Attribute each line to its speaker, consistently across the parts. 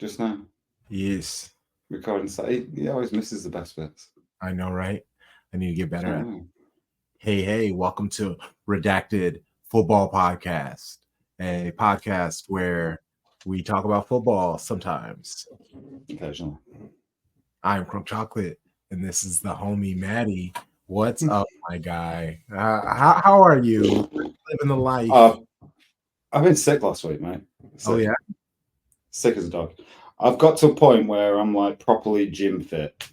Speaker 1: just now.
Speaker 2: Yes.
Speaker 1: Recording. He always misses the best bits.
Speaker 2: I know, right? I need to get better at it.
Speaker 1: Oh.
Speaker 2: Hey, welcome to Redacted Football Podcast, a podcast where we talk about football sometimes.
Speaker 1: Occasionally.
Speaker 2: I'm CrunkChocolate, and this is the homie Matty. What's up, my guy? How are you? Living the life.
Speaker 1: I've been sick last week, mate.
Speaker 2: Oh, yeah?
Speaker 1: Sick as a dog. I've got to a point where I'm like properly gym fit.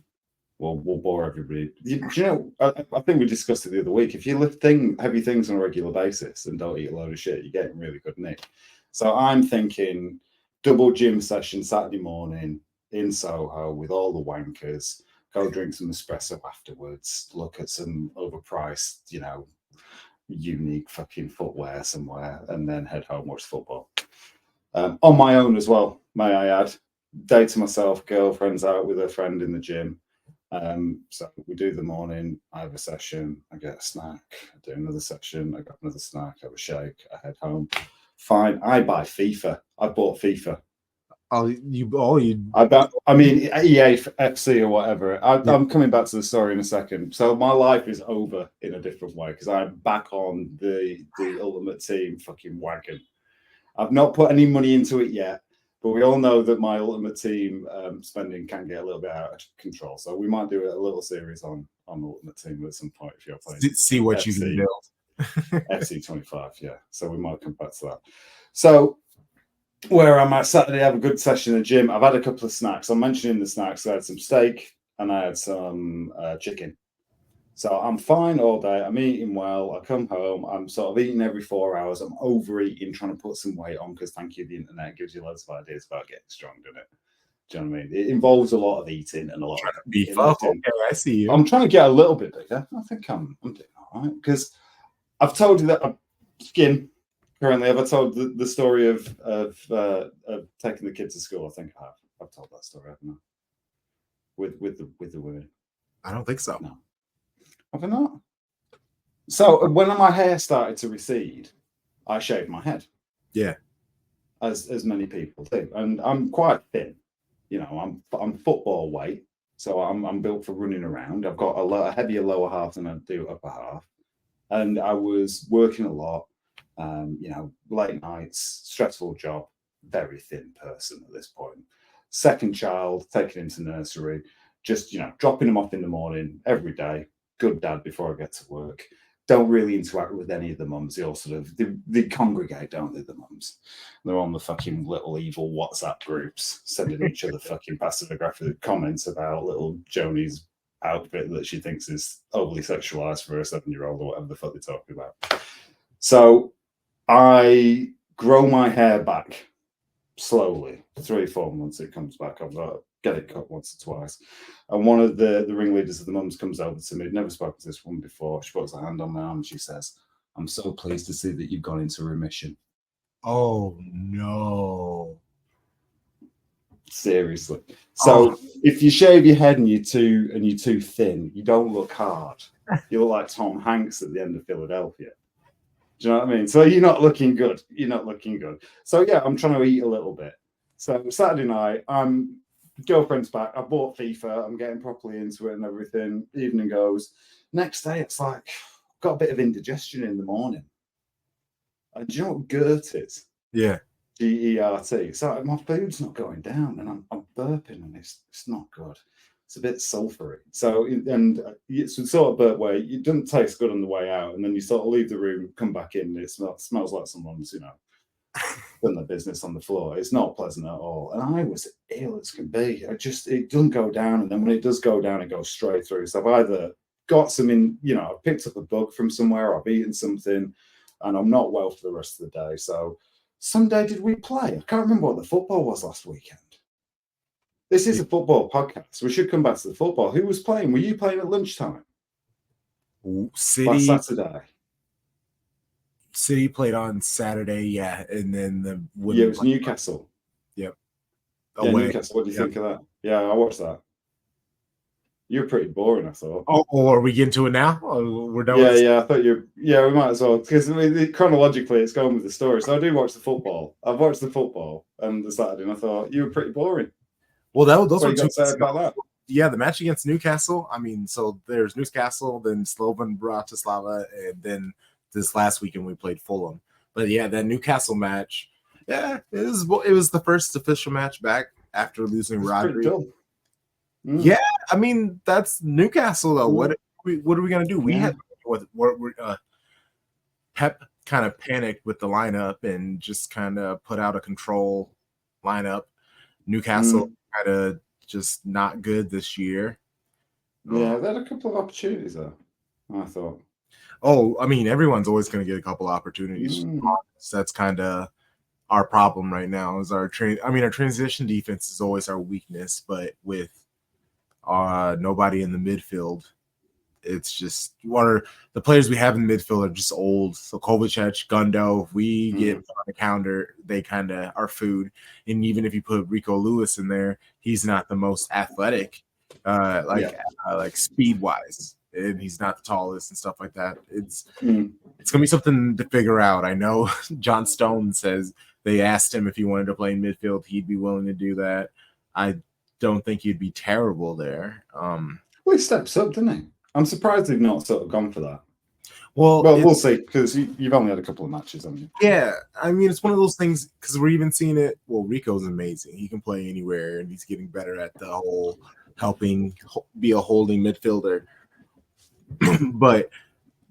Speaker 1: Well, we'll bore everybody. Do you know, I think we discussed it the other week. If you lift heavy things on a regular basis and don't eat a load of shit, you're getting really good nick. So I'm thinking double gym session Saturday morning in Soho with all the wankers. Go drink some espresso afterwards. Look at some overpriced, unique fucking footwear somewhere, and then head home, watch football. On my own as well, may I add. Day to myself, girlfriend's out with her friend in the gym. So we do the morning, I have a session, I get a snack, I do another session, I got another snack, I have a shake, I head home. Fine. I buy FIFA. I bought FIFA. I mean EA FC or whatever. I'm coming back to the story in a second. So my life is over in a different way because I'm back on the Ultimate Team fucking wagon. I've not put any money into it yet. But we all know that my Ultimate Team spending can get a little bit out of control. So we might do a little series on Ultimate Team at some point if you're playing.
Speaker 2: See what you can build.
Speaker 1: FC 25, yeah. So we might come back to that. So where I'm at Saturday, I have a good session in the gym. I've had a couple of snacks. I'm mentioning the snacks. I had some steak and I had some chicken. So I'm fine all day. I'm eating well. I come home. I'm sort of eating every 4 hours. I'm overeating, trying to put some weight on because, thank you, the internet gives you loads of ideas about getting strong, doesn't it? Do you know what I mean? It involves a lot of eating and a lot of
Speaker 2: beef up. Okay, I see you.
Speaker 1: I'm trying to get a little bit bigger. I think I'm doing all right because I've told you that I'm skin currently. Have I told the story of taking the kids to school? I think I have. I've told that story, haven't I? With the women.
Speaker 2: I don't think so.
Speaker 1: No. Have I not? So when my hair started to recede, I shaved my head.
Speaker 2: Yeah,
Speaker 1: as many people do, and I'm quite thin. I'm football weight, so I'm built for running around. I've got a heavier lower half than I do upper half, and I was working a lot. Late nights, stressful job, very thin person at this point. Second child, taken into nursery, just dropping him off in the morning every day. Good dad before I get to work. Don't really interact with any of the mums. They all sort of they congregate, don't they? The mums. They're on the fucking little evil WhatsApp groups, sending each other fucking passive aggressive comments about little Joni's outfit that she thinks is overly sexualized for a 7-year-old or whatever the fuck they're talking about. So I grow my hair back slowly. 3-4 months it comes back. I've got to get it cut once or twice. And one of the ringleaders of the mums comes over to me. I'd never spoken to this woman before. She puts her hand on my arm and she says, "I'm so pleased to see that you've gone into remission."
Speaker 2: Oh no.
Speaker 1: Seriously. So if you shave your head and you're too thin, you don't look hard. You look like Tom Hanks at the end of Philadelphia. Do you know what I mean? So you're not looking good. So yeah, I'm trying to eat a little bit. So Saturday night, girlfriend's back. I bought FIFA. I'm getting properly into it and everything. Evening goes. Next day, it's like I've got a bit of indigestion in the morning. And do you know what GERT is?
Speaker 2: Yeah.
Speaker 1: GERT. So my food's not going down, and I'm burping, and it's not good. It's a bit sulfury. So it's a sort of burp where it doesn't taste good on the way out, and then you sort of leave the room, come back in, and it smells like someone's done their business on the floor. It's not pleasant at all. And I was ill as can be. It doesn't go down. And then when it does go down, it goes straight through. So I've either got I've picked up a bug from somewhere, I've eaten something, and I'm not well for the rest of the day. So Sunday, did we play? I can't remember what the football was last weekend. This is a football podcast. We should come back to the football. Who was playing? Were you playing at lunchtime?
Speaker 2: City.
Speaker 1: Last Saturday.
Speaker 2: City played on Saturday, yeah, and then
Speaker 1: it was Newcastle.
Speaker 2: Yep.
Speaker 1: Yeah, Newcastle. What do you think of that? Yeah, I watched that. You're pretty boring, I thought.
Speaker 2: Oh, are we getting to it now? Oh, we're done.
Speaker 1: Yeah. I thought you. Yeah, we might as well because chronologically it's going with the story. So I do watch the football. I've watched the football and the Saturday, and I thought you were pretty boring.
Speaker 2: Well, those were
Speaker 1: you got to say about that.
Speaker 2: Yeah, the match against Newcastle. I mean, so there's Newcastle, then Slovan Bratislava, and then this last weekend we played Fulham. But yeah, that Newcastle match. Yeah, it was the first official match back after losing Rodri. Yeah, I mean that's Newcastle though. What are we gonna do? We had Pep kind of panicked with the lineup and just kind of put out a control lineup. Newcastle kind of just not good this year.
Speaker 1: Yeah, they had a couple of opportunities though, I thought.
Speaker 2: Oh, I mean, everyone's always going to get a couple of opportunities. That's kind of our problem right now. Is our transition defense is always our weakness, but with nobody in the midfield, it's just the players we have in the midfield are just old. So Kovacic, Gundo, if we get on the counter, they kind of are food. And even if you put Rico Lewis in there, he's not the most athletic, like speed wise, and he's not the tallest and stuff like that. It's gonna be something to figure out. I know John Stone says they asked him if he wanted to play in midfield, he'd be willing to do that. I don't think he'd be terrible there.
Speaker 1: Well, he steps up, didn't he? I'm surprised they've not sort of gone for that.
Speaker 2: Well,
Speaker 1: we'll see, because you've only had a couple of matches, haven't you?
Speaker 2: Yeah, I mean, it's one of those things, because we're even seeing it. Well, Rico's amazing. He can play anywhere, and he's getting better at the whole helping be a holding midfielder. But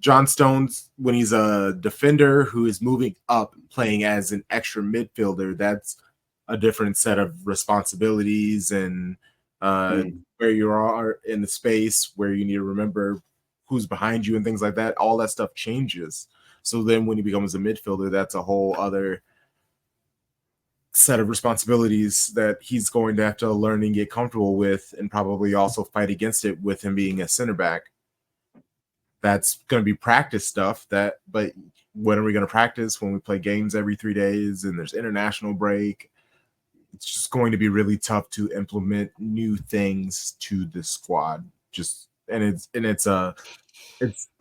Speaker 2: John Stones, when he's a defender who is moving up, playing as an extra midfielder, that's a different set of responsibilities and where you are in the space, where you need to remember who's behind you and things like that. All that stuff changes. So then when he becomes a midfielder, that's a whole other set of responsibilities that he's going to have to learn and get comfortable with, and probably also fight against it with him being a center back. That's going to be practice stuff. But when are we going to practice? When we play games every 3 days and there's international break. It's just going to be really tough to implement new things to the squad. It's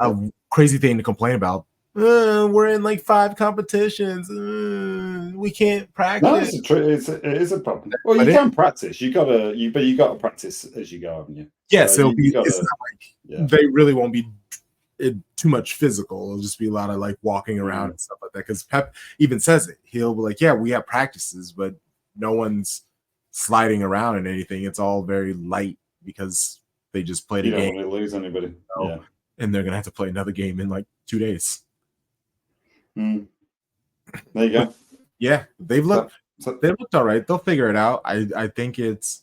Speaker 2: a crazy thing to complain about. We're in like 5 competitions. We can't practice.
Speaker 1: No, it is a problem. Well, you can practice. But you got to practice as you go, haven't you?
Speaker 2: Yes, so it's not like they really won't be too much physical. It'll just be a lot of like walking around and stuff like that. Because Pep even says it. He'll be like, "Yeah, we have practices, but no one's sliding around and anything. It's all very light because they just played a game.
Speaker 1: You don't want to lose anybody.
Speaker 2: And they're going to have to play another game in like 2 days.
Speaker 1: There you go.
Speaker 2: Yeah, they looked all right. They'll figure it out. I think it's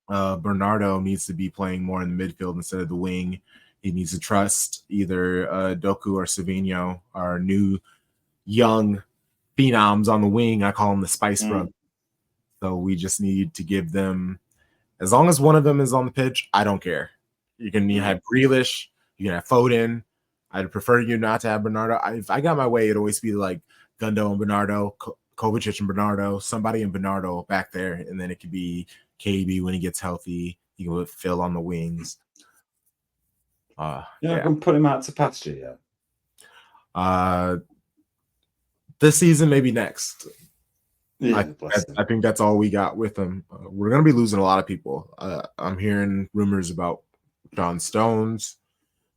Speaker 2: Bernardo needs to be playing more in the midfield instead of the wing. He needs to trust either Doku or Savinho, our new young phenoms on the wing. I call them the Spice Brothers. So we just need to give them, as long as one of them is on the pitch, I don't care. You can have Grealish, you can have Foden. I'd prefer you not to have Bernardo. If I got my way, it'd always be like Gundo and Bernardo, Kovacic and Bernardo, somebody and Bernardo back there, and then it could be KB when he gets healthy. You can put Phil on the wings.
Speaker 1: I can put him out to pasture yet.
Speaker 2: This season, maybe next.
Speaker 1: Yeah,
Speaker 2: I think that's all we got with him. We're going to be losing a lot of people. I'm hearing rumors about John Stones.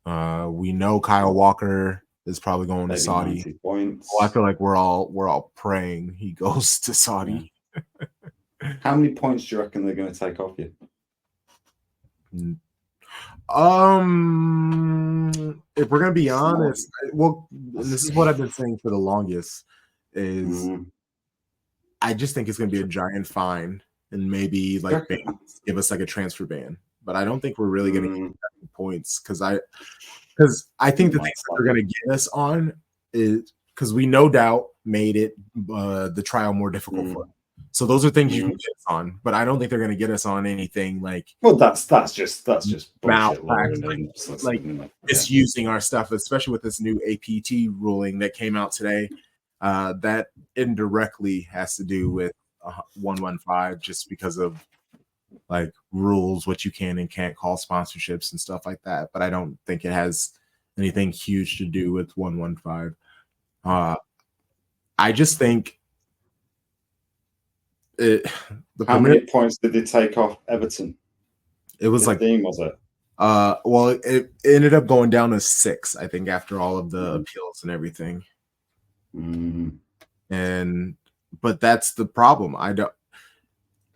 Speaker 2: We know Kyle Walker is probably going to Saudi. Well, I feel like we're all praying he goes to Saudi.
Speaker 1: Yeah. How many points do you reckon they're going to take off you?
Speaker 2: If we're going to be honest, this is what I've been saying for the longest, is I just think it's going to be a giant fine and maybe like give us like a transfer ban. But I don't think we're really going to get points because I think the things that they're going to get us on is because we no doubt made it the trial more difficult for them. So those are things you can get us on, but I don't think they're going to get us on anything like.
Speaker 1: Well, that's just
Speaker 2: malpractice, like misusing our stuff, especially with this new APT ruling that came out today. That indirectly has to do with 115, just because of like rules, what you can and can't call sponsorships and stuff like that. But I don't think it has anything huge to do with 115. I just think
Speaker 1: how many points did they take off Everton?
Speaker 2: It was
Speaker 1: 15, was it?
Speaker 2: Well, it ended up going down to 6, I think, after all of the appeals and everything. But that's the problem.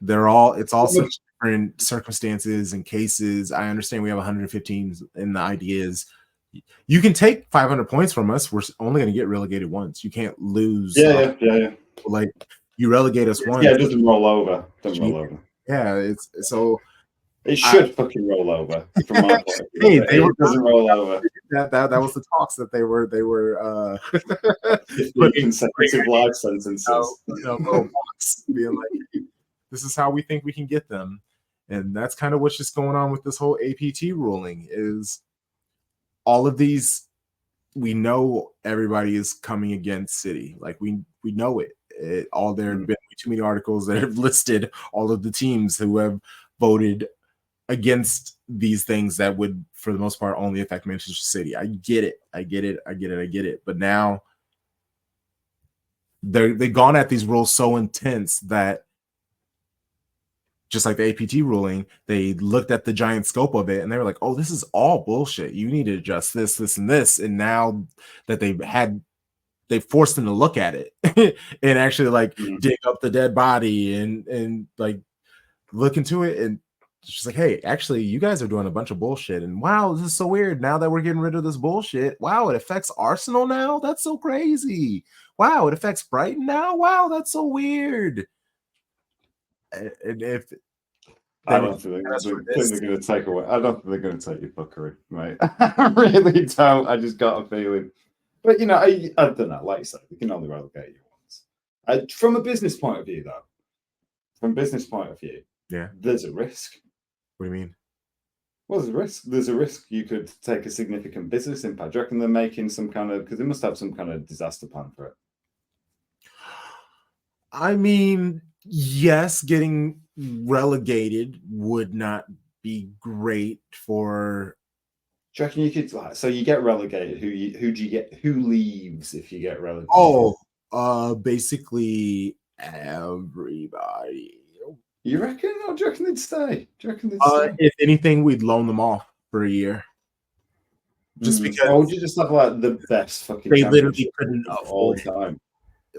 Speaker 2: It's all such different circumstances and cases. I understand we have 115, and the idea is you can take 500 points from us. We're only going to get relegated once. You can't lose.
Speaker 1: Yeah.
Speaker 2: Like you relegate us once.
Speaker 1: Yeah, it doesn't roll over.
Speaker 2: Yeah, it's so.
Speaker 1: It should fucking roll over from my point of view. It doesn't roll over.
Speaker 2: That was the talks that they were
Speaker 1: 15 consecutive life sentences.
Speaker 2: Being like, this is how we think we can get them. And that's kind of what's just going on with this whole APT ruling is all of these, we know everybody is coming against City. Like we know it. There have been too many articles that have listed all of the teams who have voted against these things that would, for the most part, only affect Manchester City. I get it. But now they've gone at these rules so intense that, just like the APT ruling, they looked at the giant scope of it and they were like, oh, this is all bullshit. You need to adjust this, this, and this. And now that they forced them to look at it and actually like dig up the dead body and like look into it. And she's like, hey, actually, you guys are doing a bunch of bullshit. And wow, this is so weird. Now that we're getting rid of this bullshit, wow, it affects Arsenal now? That's so crazy. Wow, it affects Brighton now? Wow, that's so weird. And if
Speaker 1: I don't think they're going to take away. I don't think they're going to take your fuckery, mate. I really don't. I just got a feeling. But, you know, I don't know. Like you said, we can only relegate you once. From a business point of view,
Speaker 2: yeah,
Speaker 1: there's a risk.
Speaker 2: What do you mean?
Speaker 1: Well, there's a risk. There's a risk you could take a significant business impact. Do you reckon they're making some kind of, because they must have some kind of disaster plan for it?
Speaker 2: I mean, yes, getting relegated would not be great for.
Speaker 1: Do you reckon you could, so you get relegated, who do you get, who leaves if you get relegated?
Speaker 2: Basically everybody.
Speaker 1: You reckon? Or do you reckon they'd stay?
Speaker 2: If anything, we'd loan them off for a year. Just because.
Speaker 1: Or would you just have like the best fucking?
Speaker 2: They literally couldn't
Speaker 1: all the time.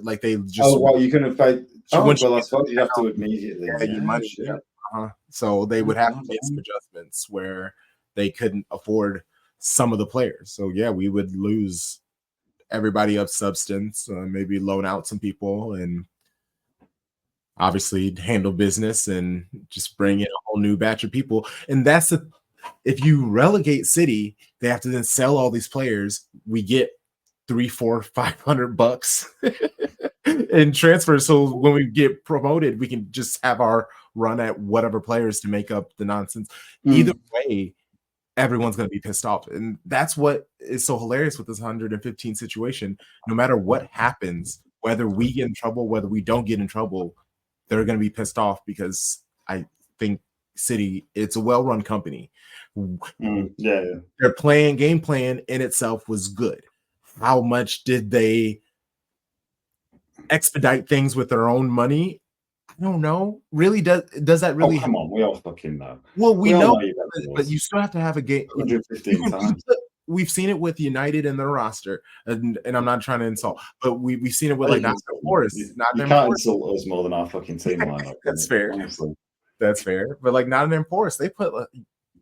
Speaker 2: Like they just.
Speaker 1: Oh, well, you couldn't have. I suppose you'd have to immediately.
Speaker 2: Yeah, your money. Yeah. So they would have to make some adjustments where they couldn't afford some of the players. So yeah, we would lose everybody of substance. Maybe loan out some people and. Obviously handle business and just bring in a whole new batch of people. And that's if you relegate City, they have to then sell all these players. We get $300, $400, $500 in transfers. So when we get promoted, we can just have our run at whatever players to make up the nonsense. Either way, everyone's going to be pissed off. And that's what is so hilarious with this 115 situation. No matter what happens, whether we get in trouble, whether we don't get in trouble, they're going to be pissed off because I think City, it's a well-run company.
Speaker 1: Their
Speaker 2: game plan in itself was good. How much did they expedite things with their own money? I don't know. Really, does that really?
Speaker 1: Oh, come on, we all fucking know.
Speaker 2: Well, we know, but you still have to have a game.
Speaker 1: 115 times.
Speaker 2: We've seen it with United and their roster, and I'm not trying to insult, but we've seen it with like Nottingham Forest.
Speaker 1: You can't insult us more than our fucking team lineup.
Speaker 2: That's fair.
Speaker 1: Honestly.
Speaker 2: That's fair. But like Nottingham Forest, they put like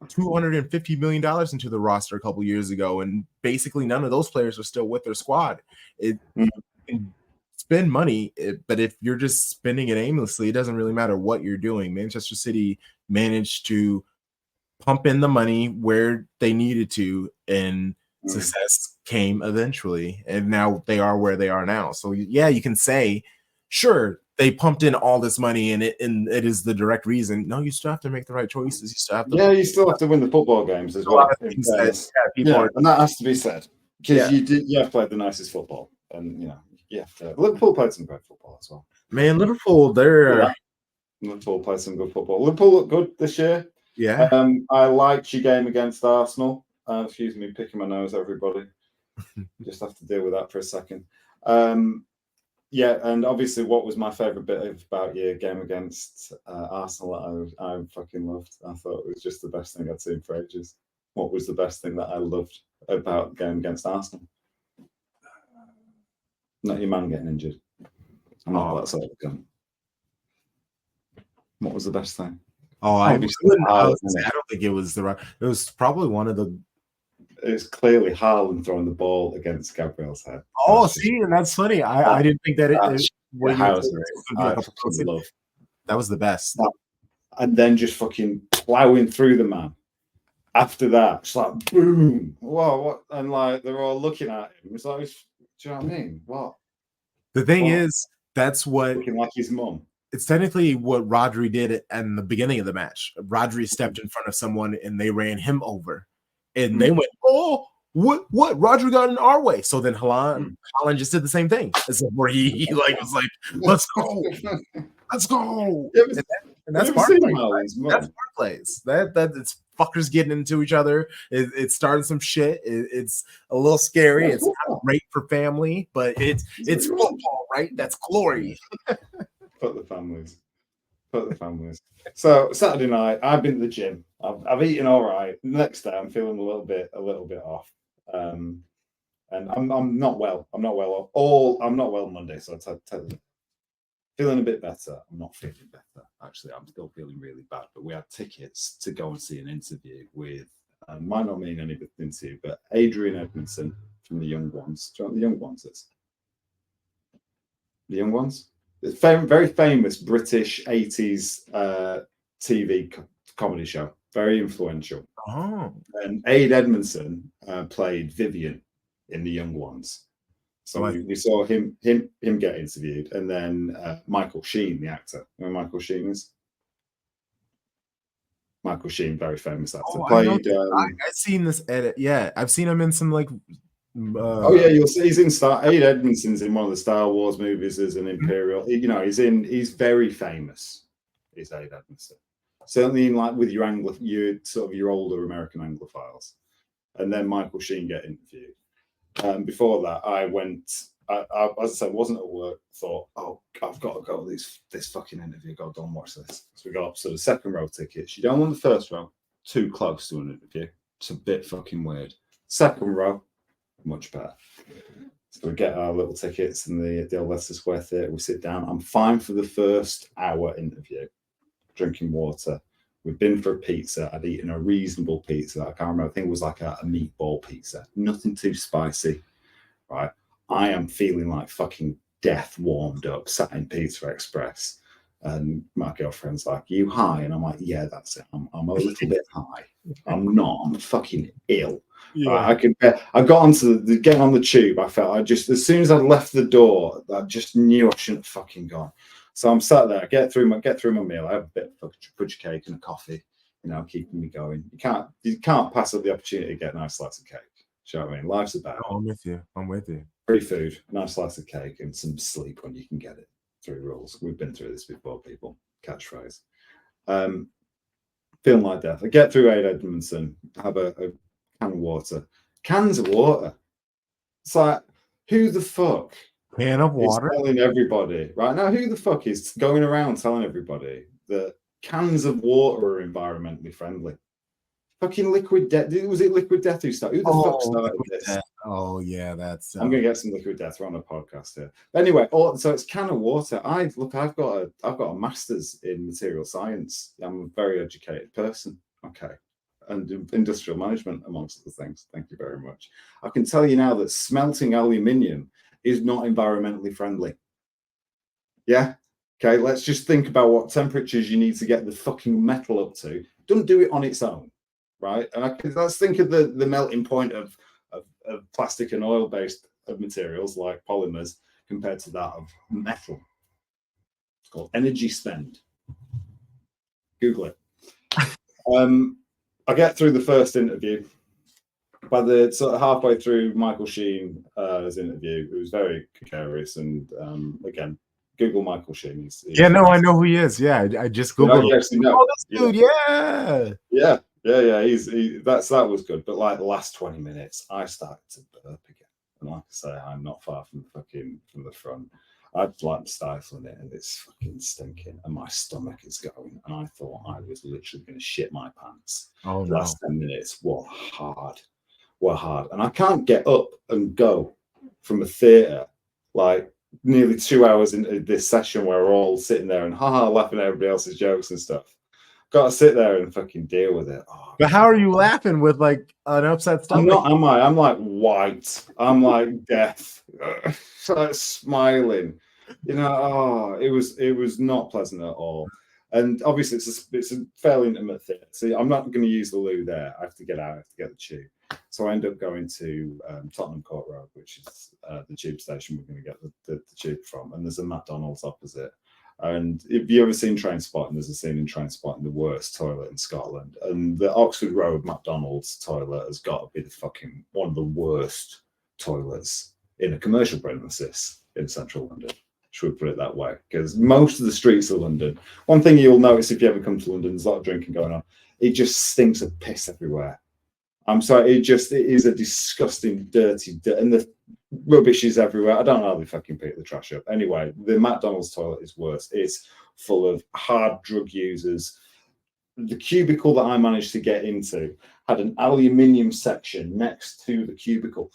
Speaker 2: $250 million into the roster a couple years ago, and basically none of those players are still with their squad. You can spend money, but if you're just spending it aimlessly, it doesn't really matter what you're doing. Manchester City managed to pump in the money where they needed to, and success came eventually. And now they are where they are now. So yeah, you can say, sure, they pumped in all this money and it is the direct reason. No, you still have to make the right choices. You still have to.
Speaker 1: You still have to win the football games as well. And that has to be said because you have played the nicest football, and Liverpool played some great football as well.
Speaker 2: Man, Liverpool, they're
Speaker 1: Liverpool play some good football. Liverpool look good this year.
Speaker 2: Yeah.
Speaker 1: I liked your game against Arsenal. Excuse me, picking my nose, everybody. Just have to deal with that for a second. Yeah, and obviously, what was my favourite bit about your game against Arsenal that I fucking loved? I thought it was just the best thing I'd seen for ages. What was the best thing that I loved about the game against Arsenal? Not your man getting injured. I'm not that sort of guy. What was the best thing?
Speaker 2: I don't think it was the right. It was probably one of the.
Speaker 1: It's clearly Haaland throwing the ball against Gabriel's head.
Speaker 2: Oh, see, and that's funny. I didn't think that that was the best.
Speaker 1: And then just fucking plowing through the man. After that, it's like boom. Whoa, what? And like they're all looking at him. It's like, do you know what I mean? What?
Speaker 2: The thing is, that's what
Speaker 1: looking like his mum. It's
Speaker 2: technically what Rodri did in the beginning of the match. Rodri stepped in front of someone and they ran him over. And they went, oh, what? Rodri got in our way. So then Haaland just did the same thing. Where he was like, let's go. Let's go. And that's part plays. That's part plays. That it's fuckers getting into each other. It started some shit. It's a little scary. It's not great for family, but it's football, right? That's glory.
Speaker 1: Put the families. So Saturday night, I've been to the gym. I've eaten all right. The next day, I'm feeling a little bit off. And I'm not well. I'm not well. I'm not well Monday, so I tell you. Feeling a bit better. I'm not feeling better. Actually, I'm still feeling really bad. But we had tickets to go and see an interview with, might not mean anything to you, but Adrian Edmondson from the Young Ones. Do you know what the Young Ones is? The Young Ones? It's very famous British 80s TV comedy show. Very influential.
Speaker 2: Oh.
Speaker 1: And Aid Edmondson played Vivian in the Young Ones. So we saw him get interviewed, and then Michael Sheen, the actor. You know who Michael Sheen is? Michael Sheen, very famous actor. Played.
Speaker 2: I've seen this edit. Yeah, I've seen him in some like.
Speaker 1: You'll see he's in Aid Edmondson's in one of the Star Wars movies as an Imperial. He's very famous. Is Aid Edmondson. Certainly in like with your older American Anglophiles, and then Michael Sheen get interviewed. Before that, I went. I as I said, wasn't at work. Thought, I've got to go to this fucking interview. Go and watch this. So we got up to the second row tickets. You don't want the first row too close to an interview. It's a bit fucking weird. Second row, much better. So we get our little tickets in the old Leicester Square Theatre. We sit down. I'm fine for the first hour interview. Drinking water. We've been for a pizza. I'd eaten a reasonable pizza. I can't remember. I think it was like a meatball pizza. Nothing too spicy, right? I am feeling like fucking death warmed up, sat in Pizza Express. And my girlfriend's like, you high? And I'm like, yeah, that's it. I'm a little bit high. I'm not. I'm fucking ill. Yeah. I got onto getting on the tube. I felt as soon as I left the door, I just knew I shouldn't have fucking gone. So I'm sat there, get through my meal. I have a bit of fudge cake and a coffee, keeping me going. You can't pass up the opportunity to get a nice slice of cake. Do you know what I mean? Life's about.
Speaker 2: I'm with you.
Speaker 1: Free food, a nice slice of cake, and some sleep when you can get it. 3 rules. We've been through this before, people. Catchphrase. Feeling like death. I get through Aid Edmondson, have a can of water. Cans of water. It's like, who the fuck?
Speaker 2: Can of water?
Speaker 1: Telling everybody right now, who the fuck is going around telling everybody that cans of water are environmentally friendly? Fucking Liquid Death. Was it Liquid Death who started? Who the fuck started this?
Speaker 2: Death. Oh yeah, that's.
Speaker 1: I'm gonna get some Liquid Death. We're on a podcast here. But anyway, so it's can of water. I've got a master's in material science. I'm a very educated person. Okay. And industrial management, amongst other things. Thank you very much. I can tell you now that smelting aluminium is not environmentally friendly. Yeah? Okay, let's just think about what temperatures you need to get the fucking metal up to. Don't do it on its own, right? And let's think of the melting point of plastic and oil-based materials like polymers compared to that of metal. It's called energy spend. Google it. I get through the first interview. By the sort of halfway through Michael Sheen's interview, it was very precarious and again, Google Michael Sheen.
Speaker 2: Yeah, no, I know who he is. Yeah, I just googled him. Oh, this dude, yeah.
Speaker 1: That was good. But like the last 20 minutes, I started to burp again. And like I say, I'm not far from the front. I'd like stifling it, and it's fucking stinking, and my stomach is going. And I thought I was literally going to shit my pants.
Speaker 2: Oh,
Speaker 1: the last 10 minutes were hard, and I can't get up and go from a theatre like nearly 2 hours into this session where we're all sitting there and laughing at everybody else's jokes and stuff. Got to sit there and fucking deal with it. Oh,
Speaker 2: but how are you laughing with like an upset stomach?
Speaker 1: I'm not, am I? I'm like white. I'm like death. Like smiling. You know, it was not pleasant at all. And obviously, it's a fairly intimate theatre. So I'm not going to use the loo there. I have to get out. I have to get the tube. So I end up going to Tottenham Court Road, which is the tube station we're going to get the tube from. And there's a McDonald's opposite. And if you ever seen Trainspotting, there's a scene in Trainspotting, the worst toilet in Scotland. And the Oxford Road McDonald's toilet has got to be the fucking one of the worst toilets in a commercial premises in central London. Should we put it that way? Because most of the streets of London, one thing you'll notice if you ever come to London, there's a lot of drinking going on. It just stinks of piss everywhere. I'm sorry, it is a disgusting, dirty, and the rubbish is everywhere. I don't know how they fucking pick the trash up. Anyway, the McDonald's toilet is worse. It's full of hard drug users. The cubicle that I managed to get into had an aluminium section next to the cubicle.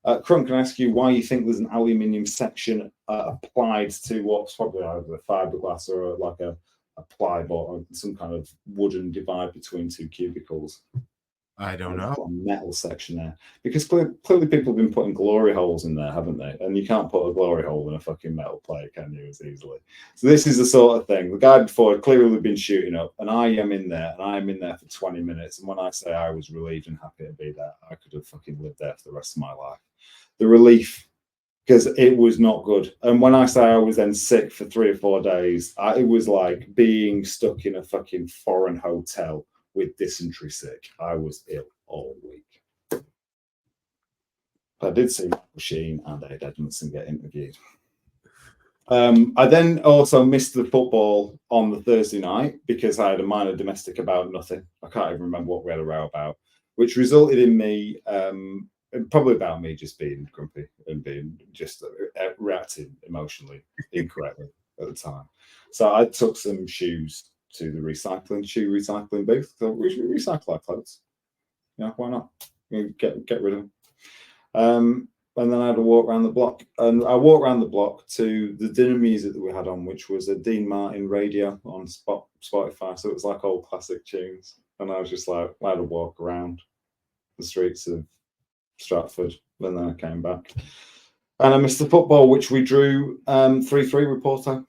Speaker 1: Crunk, can I ask you why you think there's an aluminium section applied to what's probably either fiberglass or like a plyboard or some kind of wooden divide between two cubicles?
Speaker 2: I don't know.
Speaker 1: A metal section there, because clearly people have been putting glory holes in there, haven't they? And you can't put a glory hole in a fucking metal plate, can you, as easily? So this is the sort of thing. The guy before had clearly been shooting up, and I am in there for 20 minutes. And when I say I was relieved and happy to be there, I could have fucking lived there for the rest of my life. The relief, because it was not good. And when I say I was then sick for 3 or 4 days, it was like being stuck in a fucking foreign hotel with dysentery sick. I was ill all week. But I did see Michael Sheen and Ed Edmondson get interviewed. I then also missed the football on the Thursday night because I had a minor domestic about nothing. I can't even remember what we had a row about, which resulted in me, probably about me just being grumpy and being just reacting emotionally incorrectly at the time. So I took some shoes to the shoe recycling booth. So we recycle our clothes. Yeah, why not? Get rid of them. And then I had to walk around the block. And I walked around the block to the dinner music that we had on, which was a Dean Martin radio on Spotify. So it was like old classic tunes. And I was just like, I had to walk around the streets of Stratford. And then I came back. And I missed the football, which we drew 3-3 with Porto.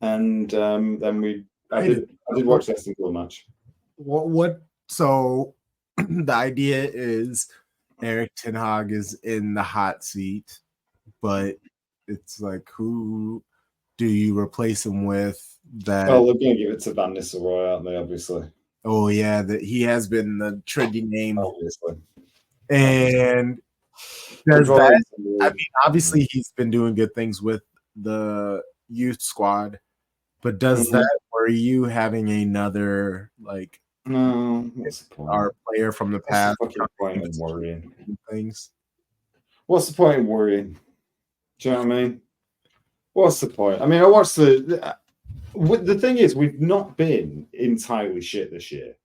Speaker 1: And then I did watch the Aston Villa match.
Speaker 2: So the idea is Erik ten Hag is in the hot seat, but it's like, who do you replace him with? That
Speaker 1: they're going to give it to Van Nistelrooy, aren't they? Obviously.
Speaker 2: Oh yeah, he has been the trendy name.
Speaker 1: Obviously.
Speaker 2: And does that? I mean, obviously he's been doing good things with the youth squad. But does that worry you having another
Speaker 1: no? What's the point?
Speaker 2: Our player from the past?
Speaker 1: What's the point in worrying
Speaker 2: things?
Speaker 1: What's the point in worrying? Do you know what I mean? What's the point? I mean, I watched the thing is we've not been entirely shit this year,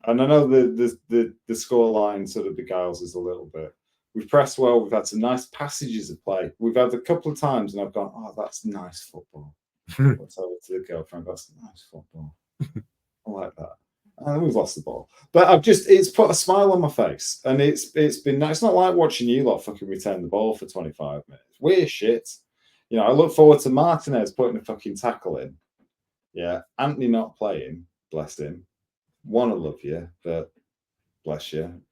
Speaker 1: and I know the scoreline sort of beguiles us a little bit. We've pressed well. We've had some nice passages of play. We've had a couple of times, and I've gone, "Oh, that's nice football." What's over to the girlfriend? That's nice football. I like that. And we've lost the ball, but it's put a smile on my face, and it's been nice. It's not like watching you lot fucking return the ball for 25 minutes. We're shit. You know, I look forward to Martinez putting a fucking tackle in. Yeah, Anthony not playing. Bless him. Want to love you, but bless you.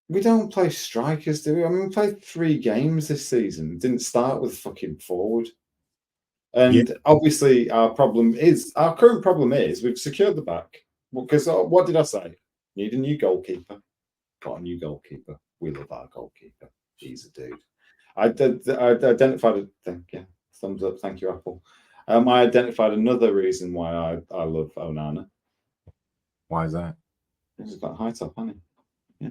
Speaker 1: We don't play strikers, do we? I mean, we played 3 games this season. It didn't start with fucking forward. And obviously our current problem is we've secured the back. Because what did I say? Need a new goalkeeper. Got a new goalkeeper. We love our goalkeeper. He's a dude. I identified it. Yeah, thumbs up. Thank you, Apple. I identified another reason why I love Onana.
Speaker 2: Why is that?
Speaker 1: He's got a high top, hasn't he? Yeah,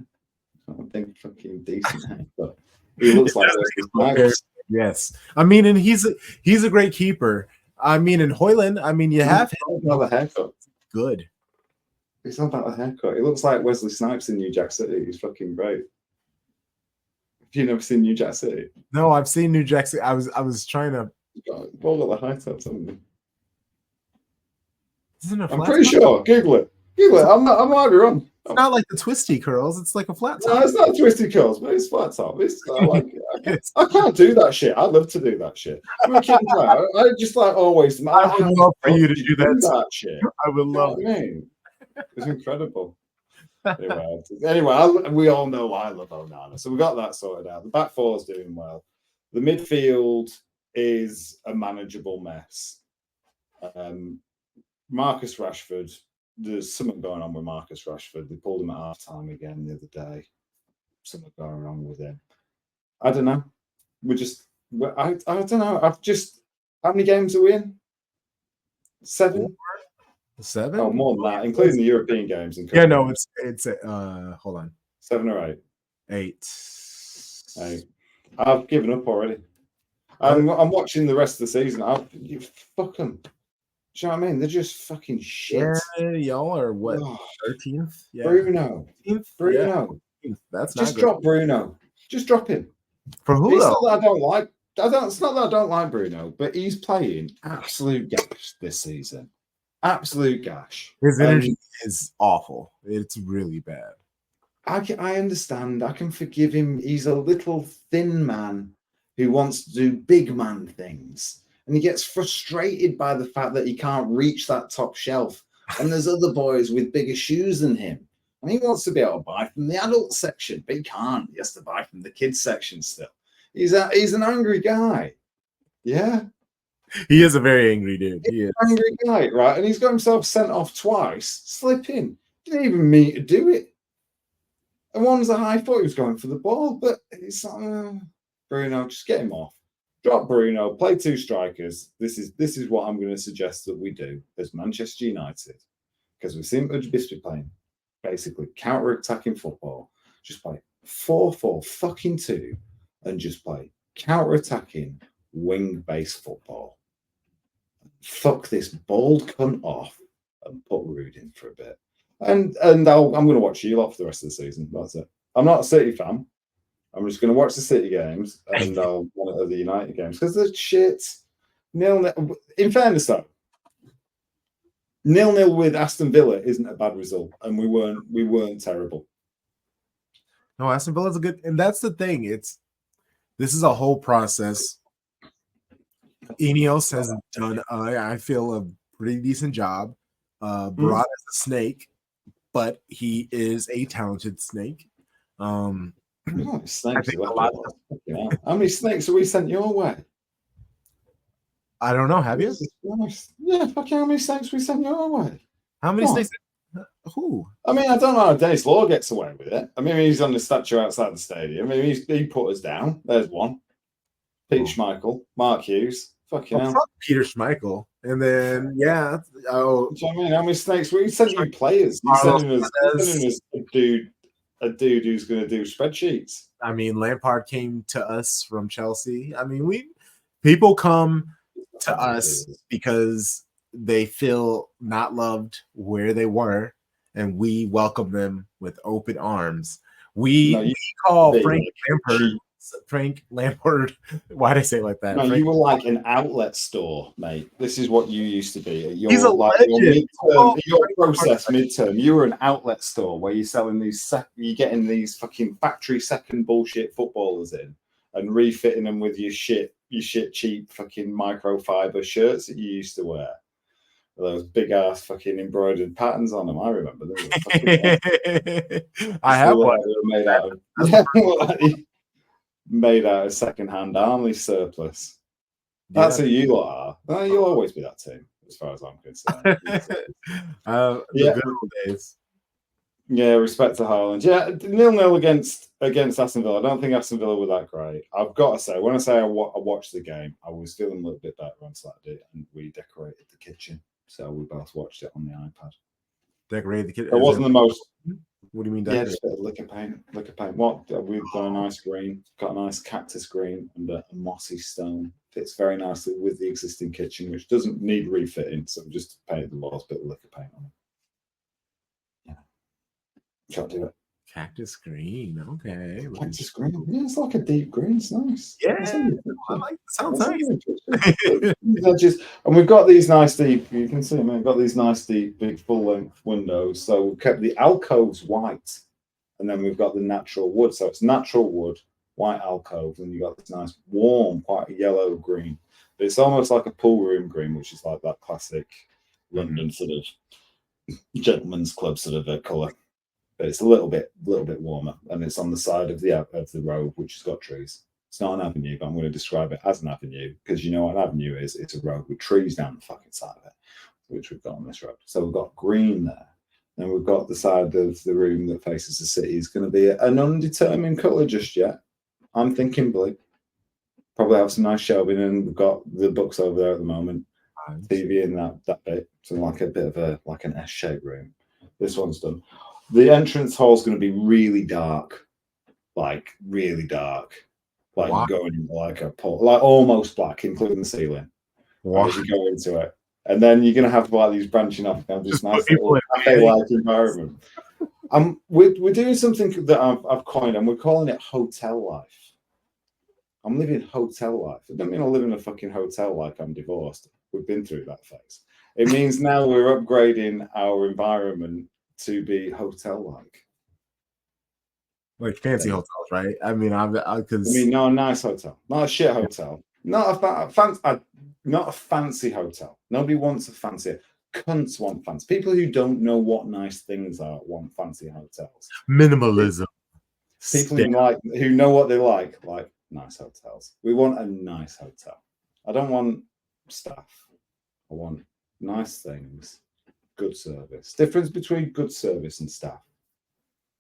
Speaker 1: I think fucking decent hair, but he looks like Snipes.
Speaker 2: Yes, I mean, and he's a great keeper. I mean, in Hoyland, I mean, you have
Speaker 1: another haircut.
Speaker 2: Good.
Speaker 1: It's not about a haircut. He looks like Wesley Snipes in New Jack City. He's fucking great. Have you never seen New Jack City?
Speaker 2: No, I've seen New Jack City. I was trying to.
Speaker 1: All got the high tops, haven't they?
Speaker 2: Isn't it?
Speaker 1: I'm pretty sure. Google it. I might be wrong.
Speaker 2: It's not like the twisty curls. It's like a flat top.
Speaker 1: No, it's not twisty curls, but it's flat top. I like it. I can't do that shit. I'd love to do that shit. I just like always.
Speaker 2: I would love for you to do that
Speaker 1: shit.
Speaker 2: I would love
Speaker 1: it. I mean, it's incredible. Anyway, we all know I love Onana, so we got that sorted out. The back four is doing well. The midfield is a manageable mess. Marcus Rashford. There's something going on with Marcus Rashford. They pulled him at half-time again the other day. Something going on with him. I don't know. I don't know. How many games are we in? 7?
Speaker 2: 7?
Speaker 1: Oh, more than that, including the European games.
Speaker 2: Yeah, no, it's hold on.
Speaker 1: 7 or 8?
Speaker 2: 8.
Speaker 1: I've given up already. I'm watching the rest of the season. Fuck them. Do you know what I mean? They're just fucking shit.
Speaker 2: Yeah, y'all are what? 13th?
Speaker 1: Yeah. Bruno. 13th? Bruno.
Speaker 2: Yeah. That's
Speaker 1: just drop Bruno. Just drop him.
Speaker 2: For who?
Speaker 1: It's not that I don't like. It's not that I don't like Bruno, but he's playing absolute gash this season. Absolute gash.
Speaker 2: His energy is awful. It's really bad.
Speaker 1: I understand. I can forgive him. He's a little thin man who wants to do big man things. And he gets frustrated by the fact that he can't reach that top shelf. And there's other boys with bigger shoes than him. And he wants to be able to buy from the adult section, but he can't. He has to buy from the kids section still. He's an angry guy. Yeah.
Speaker 2: He is a very angry dude. He is
Speaker 1: an angry guy, right? And he's got himself sent off twice, slipping. Didn't even mean to do it. And one's I thought he was going for the ball, but it's like, Bruno, just get him off. Drop Bruno, play 2 strikers. This is what I'm going to suggest that we do as Manchester United, because we've seen Bisbee playing basically counter-attacking football. Just play 4-4-2 and just play counter-attacking wing-based football. Fuck this bald cunt off and put Rude in for a bit. And I'm going to watch you lot for the rest of the season. That's it. I'm not a City fan. I'm just going to watch the City games and I'll monitor the United games because they're shit. 0-0. In fairness, though, 0-0 with Aston Villa isn't a bad result, and we weren't terrible.
Speaker 2: No, Aston Villa's a good, and that's the thing. This is a whole process. Ineos has done, I feel, a pretty decent job. Barada is a snake, but he is a talented snake.
Speaker 1: Snakes how many snakes have we sent your way?
Speaker 2: I don't know. Have you?
Speaker 1: Yeah, fucking how many snakes we sent your way?
Speaker 2: How many snakes? Who?
Speaker 1: I mean, I don't know how Dennis Law gets away with it. I mean, he's on the statue outside the stadium. I mean, he put us down. There's one. Peter Schmeichel, Mark Hughes. Fucking hell.
Speaker 2: Peter Schmeichel. And then, yeah. Oh,
Speaker 1: I mean, how many snakes? We sent you players. You're sending us a dude who's going to do spreadsheets.
Speaker 2: I mean, Lampard came to us from Chelsea. I mean, people come to us because they feel not loved where they were, and we welcome them with open arms. We call Frank Lampard. Why did I say it like that?
Speaker 1: No, you were like an outlet store, mate. This is what you used to be.
Speaker 2: He's a legend.
Speaker 1: Your process midterm, you were an outlet store where you're selling you're getting these fucking factory second bullshit footballers in and refitting them with your shit cheap fucking microfiber shirts that you used to wear. Those big ass fucking embroidered patterns on them. I remember them.
Speaker 2: I have one.
Speaker 1: Made out of second-hand army surplus. That's who you are. You'll always be that team, as far as I'm concerned.
Speaker 2: The good old days.
Speaker 1: Yeah, respect to Haaland. Yeah, 0-0 against Aston Villa. I don't think Aston Villa were that great. I've got to say, when I say I watched the game, I was feeling a little bit better on Saturday, and we decorated the kitchen, so we both watched it on the iPad.
Speaker 2: Decorated the kitchen.
Speaker 1: It wasn't the most.
Speaker 2: What do you mean?
Speaker 1: Yeah, just a bit of liquor paint. What we've done a nice green, got a nice cactus green and a mossy stone. Fits very nicely with the existing kitchen, which doesn't need refitting. So we just painted the walls, bit of liquor paint on it. Try to do it.
Speaker 2: Cactus green. Okay.
Speaker 1: Cactus green. Yeah, it's like a deep green. It's nice.
Speaker 2: Yeah, I like it. Sounds nice.
Speaker 1: And we've got these nice deep. You can see them. We've got these nice deep, big, full-length windows. So we've kept the alcoves white, and then we've got the natural wood. So it's natural wood, white alcoves, and you've got this nice, warm, quite yellow green. But it's almost like a pool room green, which is like that classic London sort of gentleman's club sort of colour. But it's a little bit warmer, and it's on the side of the road, which has got trees. It's not an avenue, but I'm going to describe it as an avenue because you know what an avenue is. It's a road with trees down the fucking side of it, which we've got on this road. So we've got green there, and we've got the side of the room that faces the city is going to be an undetermined colour just yet. I'm thinking blue. Probably have some nice shelving, and we've got the books over there at the moment. TV in that bit, so like a bit of an S-shaped room. This one's done. The entrance hall is going to be really dark, like really dark, like
Speaker 2: wow.
Speaker 1: Going into like a pole, like almost black, including the ceiling. Wow. As you go into it, and then you're going to have like these branching off and this nice little cafe-like environment. We're doing something that I've coined, and we're calling it hotel life. I'm living hotel life. It doesn't mean I live in a fucking hotel like I'm divorced. We've been through that phase. It means now we're upgrading our environment to be hotel-like,
Speaker 2: like fancy hotels, right? I mean, not
Speaker 1: a nice hotel, not a shit hotel, not a fancy hotel. Nobody wants a fancy. Cunts want fancy. People who don't know what nice things are want fancy hotels.
Speaker 2: Minimalism.
Speaker 1: People who know what they like nice hotels. We want a nice hotel. I don't want stuff. I want nice things. Good service. Difference between good service and staff.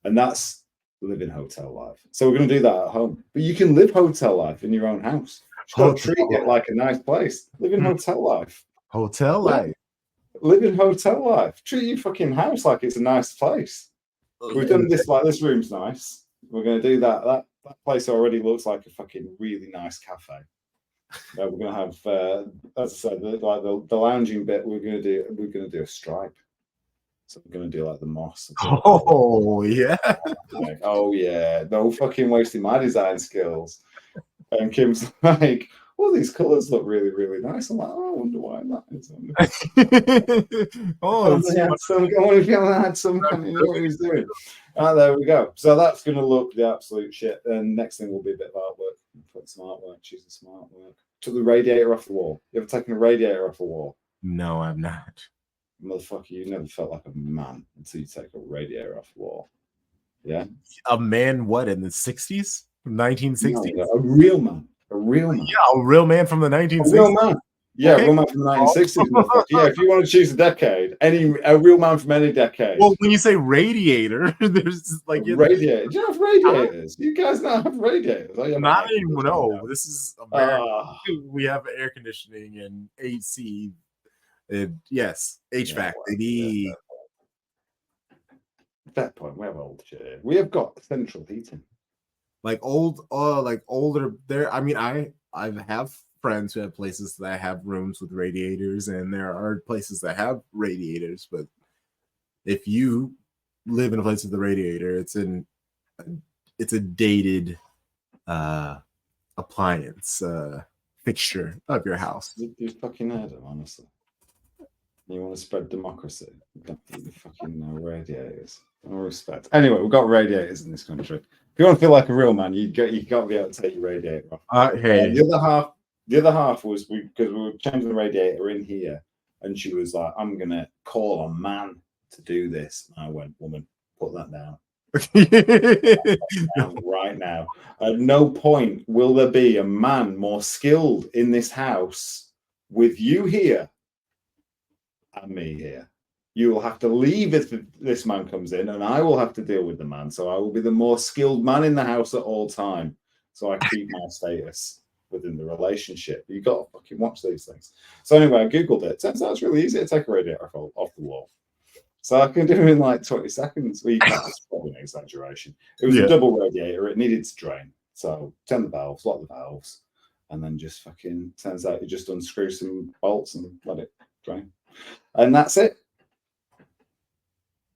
Speaker 1: And that's living hotel life. So we're going to do that at home. But you can live hotel life in your own house. You've got to treat it like a nice place. Live in hotel life.
Speaker 2: Hotel life.
Speaker 1: Live in hotel life. Treat your fucking house like it's a nice place. We've done this like this room's nice. We're going to do that. That place already looks like a fucking really nice cafe. We're going to have, as I said, the lounging bit. We're going to do a stripe. So we're going to do like the moss.
Speaker 2: Oh yeah.
Speaker 1: Oh yeah. No fucking wasting my design skills. And Kim's like, "Well, these colours look really, really nice." I'm like, "Oh, I wonder why that is." I wonder if he had some kind of what he was doing. There we go. So that's going to look the absolute shit. And next thing will be a bit of artwork. Put some artwork. Choose some artwork. Took the radiator off the wall. You ever taken a radiator off the wall?
Speaker 2: No, I've not.
Speaker 1: Motherfucker, you never felt like a man until you take a radiator off the wall. Yeah.
Speaker 2: A man, what, in the 60s? 1960s?
Speaker 1: No, a real man. A real man.
Speaker 2: Yeah, a real man from the 1960s.
Speaker 1: A real man. Yeah, okay. A real man from the 1960s. Yeah, if you want to choose a decade, a real man from any decade.
Speaker 2: Well, when you say radiator, there's like
Speaker 1: radiator. Do you have radiators? You guys not have radiators?
Speaker 2: Not even. No, this is America. We have air conditioning and AC. Yes, HVAC.
Speaker 1: At that point, we have old shit. We have got central heating.
Speaker 2: Like older. There. I mean, I have friends who have places that have rooms with radiators, and there are places that have radiators. But if you live in a place with a radiator, it's a dated appliance fixture of your house.
Speaker 1: You fucking heard him, honestly. You want to spread democracy? You fucking know radiators. No respect. Anyway, we've got radiators in this country. If you want to feel like a real man, you got to be able to take your radiator off.
Speaker 2: Hey.
Speaker 1: The other half was because we were changing the radiator in here, and she was like, "I'm gonna call a man to do this." And I went, "Woman, put that down." Right now. At no point will there be a man more skilled in this house with you here and me here. You will have to leave if this man comes in, and I will have to deal with the man. So I will be the more skilled man in the house at all time. So I keep my status within the relationship. You got to fucking watch these things. So anyway, I googled it. Turns out it's really easy to take a radiator off the wall. So I can do it in like 20 seconds. Well, you can't, it's probably an exaggeration. It was a double radiator. It needed to drain. So turn the valves, lock the valves, and then just fucking, turns out you just unscrew some bolts and let it drain. And that's it.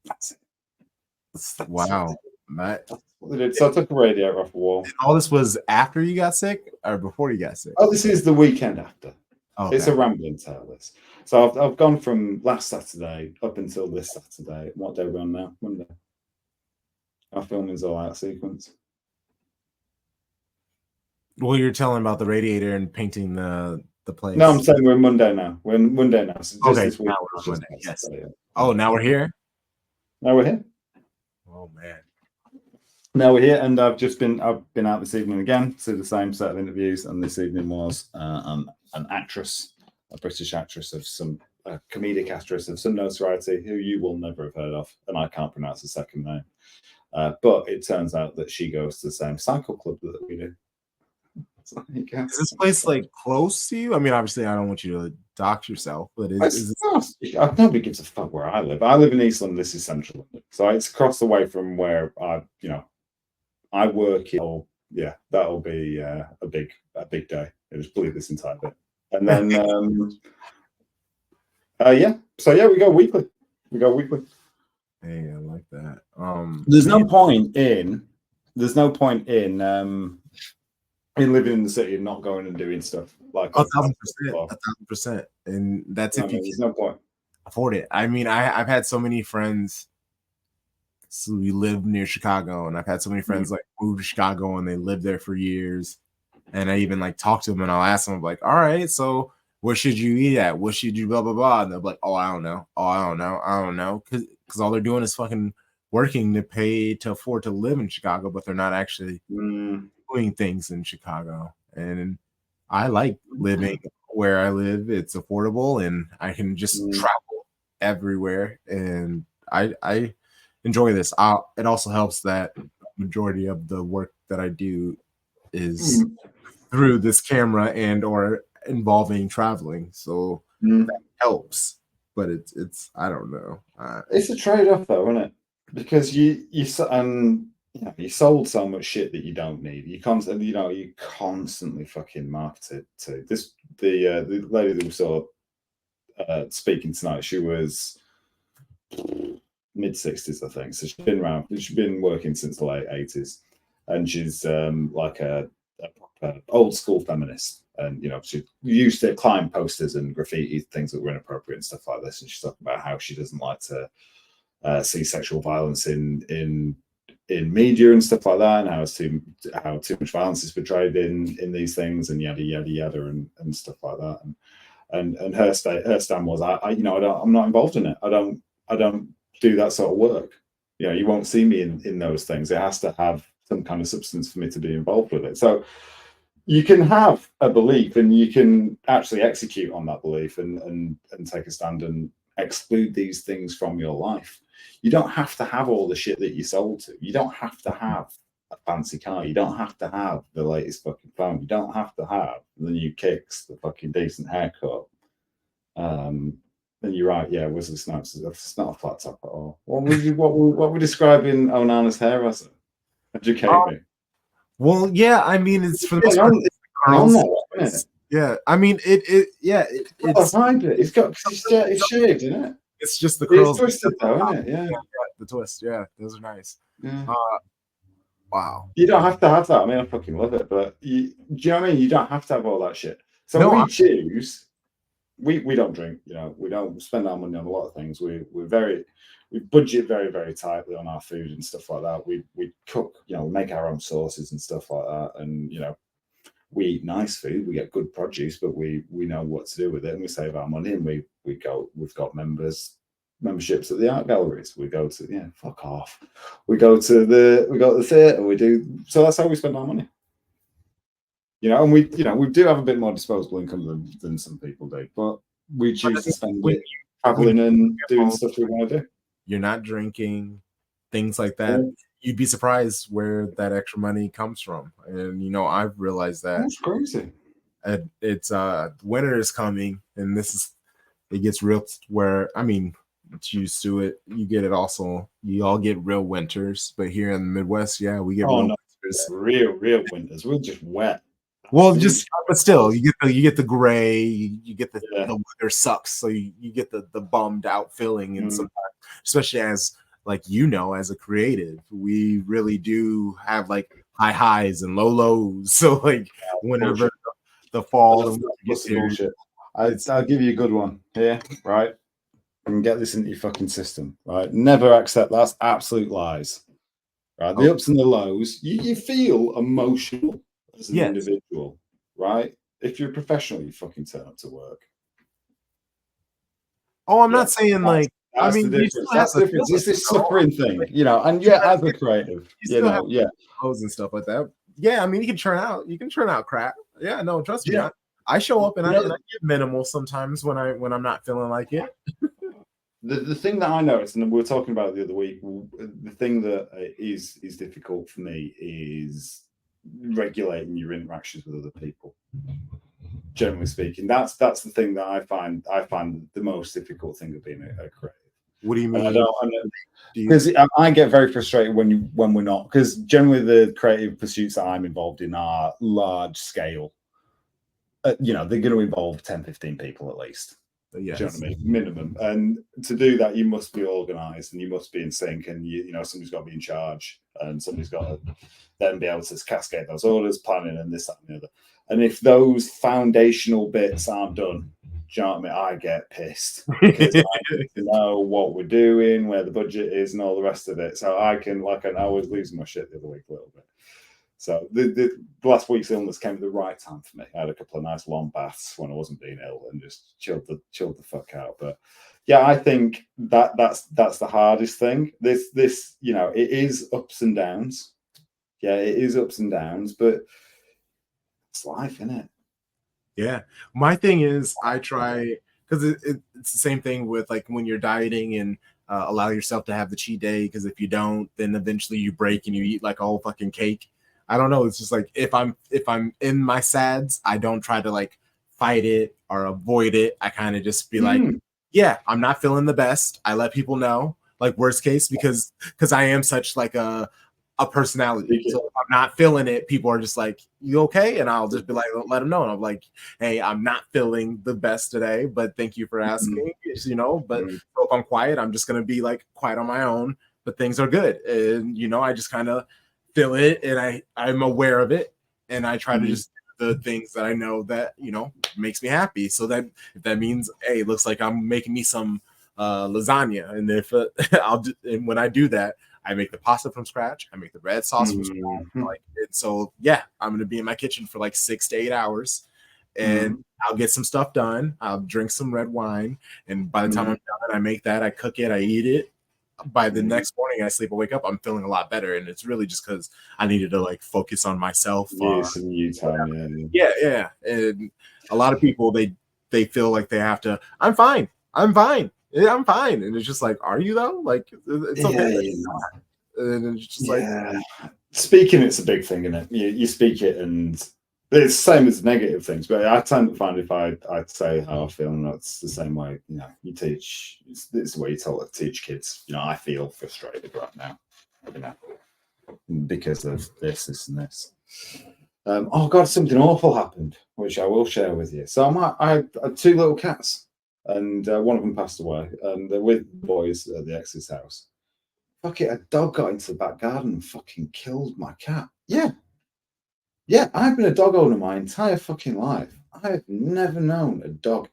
Speaker 1: That's it.
Speaker 2: Wow.
Speaker 1: That's what they did. So I took a radiator off the wall.
Speaker 2: All this was after you got sick or before you got sick?
Speaker 1: Oh, this is the weekend after.
Speaker 2: Okay.
Speaker 1: It's a rambling tale, this. So I've gone from last Saturday up until this Saturday. What day are we on now? Monday. Our filming's all out sequence.
Speaker 2: Well, you're telling about the radiator and painting the place.
Speaker 1: No, I'm saying we're Monday now. We're in Monday now. So
Speaker 2: okay,
Speaker 1: this week,
Speaker 2: now we're on Monday. Yes.
Speaker 1: Saturday, yeah.
Speaker 2: Oh, now we're here?
Speaker 1: Now we're here.
Speaker 2: Oh, man.
Speaker 1: Now we're here, and I've been out this evening again to the same set of interviews, and this evening was an actress, a British actress of some comedic actress of some notoriety who you will never have heard of, and I can't pronounce the second name. But it turns out that she goes to the same cycle club that we do. So
Speaker 2: is this place like close to you? I mean, obviously, I don't want you to dox yourself, but
Speaker 1: nobody gives a fuck where I live. I live in East London. This is Central London, so it's across the way from where I work. That'll be a big day. I just believe this entire bit, and then we go weekly.
Speaker 2: Hey, I like that.
Speaker 1: There's no point in living in the city and not going and doing stuff like
Speaker 2: 1,000%, and that's if you
Speaker 1: there's no point
Speaker 2: afford it. I mean, I've had so many friends. So we live near Chicago, and I've had so many friends like move to Chicago and they live there for years. And I even like talk to them and I'll ask them like, all right, so what should you eat at? What should you blah blah blah? And they're like, oh, I don't know, because all they're doing is fucking working to pay to afford to live in Chicago, but they're not actually doing things in Chicago. And I like living where I live. It's affordable and I can just travel everywhere, and I enjoy this. It also helps that majority of the work that I do is through this camera and or involving traveling, so that helps. But it's I don't know.
Speaker 1: It's a trade-off though, isn't it? Because you sold so much shit that you don't need. You constantly fucking market it to this. The lady that we saw speaking tonight, she was mid-60s, I think. So she's been around. She's been working since the late 80s, and she's like a proper old school feminist. And she used to climb posters and graffiti things that were inappropriate and stuff like this. And she's talking about how she doesn't like to see sexual violence in media and stuff like that, and how too much violence is portrayed in these things, and yada yada yada and stuff like that. And her stand was, I'm not involved in it. I don't do that sort of work. You won't see me in those things. It has to have some kind of substance for me to be involved with it. So you can have a belief and you can actually execute on that belief and take a stand and exclude these things from your life. You don't have to have all the shit that you sold to. You don't have to have a fancy car. You don't have to have the latest fucking phone. You don't have to have the new kicks, the fucking decent haircut. And you're right, yeah, Wesley Snipes it's not a flat top at all. What were describing Onana's hair as? Educate me.
Speaker 2: Well, yeah, I mean, it's for the most part,
Speaker 1: curls.
Speaker 2: Yeah, I mean, it's
Speaker 1: behind it. It's shaved, isn't it?
Speaker 2: It's just the curls.
Speaker 1: It's twisted though, isn't it? Yeah,
Speaker 2: the twist. Yeah, those are nice.
Speaker 1: Yeah.
Speaker 2: Wow.
Speaker 1: You don't have to have that. I mean, I fucking love it, but do you know what I mean? You don't have to have all that shit. So we choose. We don't drink. We don't spend our money on a lot of things. We budget very, very tightly on our food and stuff like that. We cook. We make our own sauces and stuff like that, and we eat nice food. We get good produce, but we know what to do with it, and we save our money. And we've got memberships at the art galleries. We go to fuck off. We go to the theatre. We do. So that's how we spend our money. And we do have a bit more disposable income than some people do, but we choose to spend it traveling and doing stuff we want to do.
Speaker 2: You're not drinking, things like that. You'd be surprised where that extra money comes from. And, you know, I've realized that.
Speaker 1: That's crazy.
Speaker 2: It's winter is coming, and it gets real where, I mean, it's used to it. You get it also. You all get real winters, but here in the Midwest, yeah, we get real winters.
Speaker 1: Real winters. We're just wet.
Speaker 2: Well, but still, you get the gray, you get the weather sucks, so you get the bummed out feeling, and sometimes, especially as like, you know, as a creative, we really do have like high highs and low lows. So like whenever the fall and
Speaker 1: gets bullshit. I'll give you a good one here, right? And get this into your fucking system, right? Never accept that's absolute lies. Right? The ups and the lows, you feel emotional as an individual, right? If you're a professional, you fucking turn up to work.
Speaker 2: Oh, I'm not saying like,
Speaker 1: that's the difference. That's the difference. It's this suffering thing, you know. And as a creative, you know,
Speaker 2: and stuff like that. Yeah, I mean, you can churn out crap. Yeah, no, trust me. I show up and I get minimal sometimes when I'm not feeling like it.
Speaker 1: The thing that I noticed, and we were talking about it the other week, the thing that is difficult for me is regulating your interactions with other people. Generally speaking, that's the thing that I find the most difficult thing of being a creative.
Speaker 2: What do you mean?
Speaker 1: Because I get very frustrated when we're not, because generally the creative pursuits that I'm involved in are large scale. You know, they're going to involve 10, 15 people at least.
Speaker 2: Yes.
Speaker 1: Do you know what I mean? Minimum. And to do that, you must be organized and you must be in sync, and you know, somebody's got to be in charge, and somebody's got to then be able to cascade those orders, planning, and this, that, and the other. And if those foundational bits aren't done, do you know what I mean? I get pissed because I need to know what we're doing, where the budget is, and all the rest of it. So I was losing my shit the other week a little bit. So the last week's illness came at the right time for me. I had a couple of nice long baths when I wasn't being ill and just chilled the fuck out. But yeah, I think that's the hardest thing. This you know, it is ups and downs. Yeah, it is ups and downs, but it's life, isn't it?
Speaker 2: Yeah. My thing is, I try, because it's the same thing with like when you're dieting and allow yourself to have the cheat day, because if you don't, then eventually you break and you eat like a whole fucking cake. I don't know. It's just like if I'm in my sads, I don't try to like fight it or avoid it. I kind of just be like, yeah, I'm not feeling the best. I let people know, like worst case, because I am such like a personality. So if I'm not feeling it, people are just like, you okay? And I'll just be like, let them know. And I'm like, hey, I'm not feeling the best today, but thank you for asking, you know, but so if I'm quiet, I'm just going to be like quiet on my own, but things are good. And, you know, I just kind of feel it and I'm aware of it. And I try to just do the things that I know that, you know, makes me happy. So that if that means, hey, it looks like I'm making me some lasagna. And if and when I do that, I make the pasta from scratch. I make the red sauce from scratch. Like, and so, yeah, I'm going to be in my kitchen for like 6 to 8 hours, and I'll get some stuff done. I'll drink some red wine, and by the time I'm done, I make that. I cook it. I eat it. By the next morning, I sleep. I wake up. I'm feeling a lot better, and it's really just because I needed to like focus on myself.
Speaker 1: Some new time,
Speaker 2: yeah. And a lot of people they feel like they have to. I'm fine. Yeah, I'm fine. And it's just like, are you though? Like, it's okay. And it's just like,
Speaker 1: speaking, it's a big thing, isn't it? You speak it, and it's the same as negative things. But I tend to find if I'd say how I feel, and that's the same way. You know, you teach. It's the way you teach kids. You know, I feel frustrated right now, you know, because of this, and this. Oh God, something awful happened, which I will share with you. So I had 2 little cats. And one of them passed away, and they're with the boys at the ex's house. Fuck it, a dog got into the back garden and fucking killed my cat. Yeah, I've been a dog owner my entire fucking life. I have never known a dog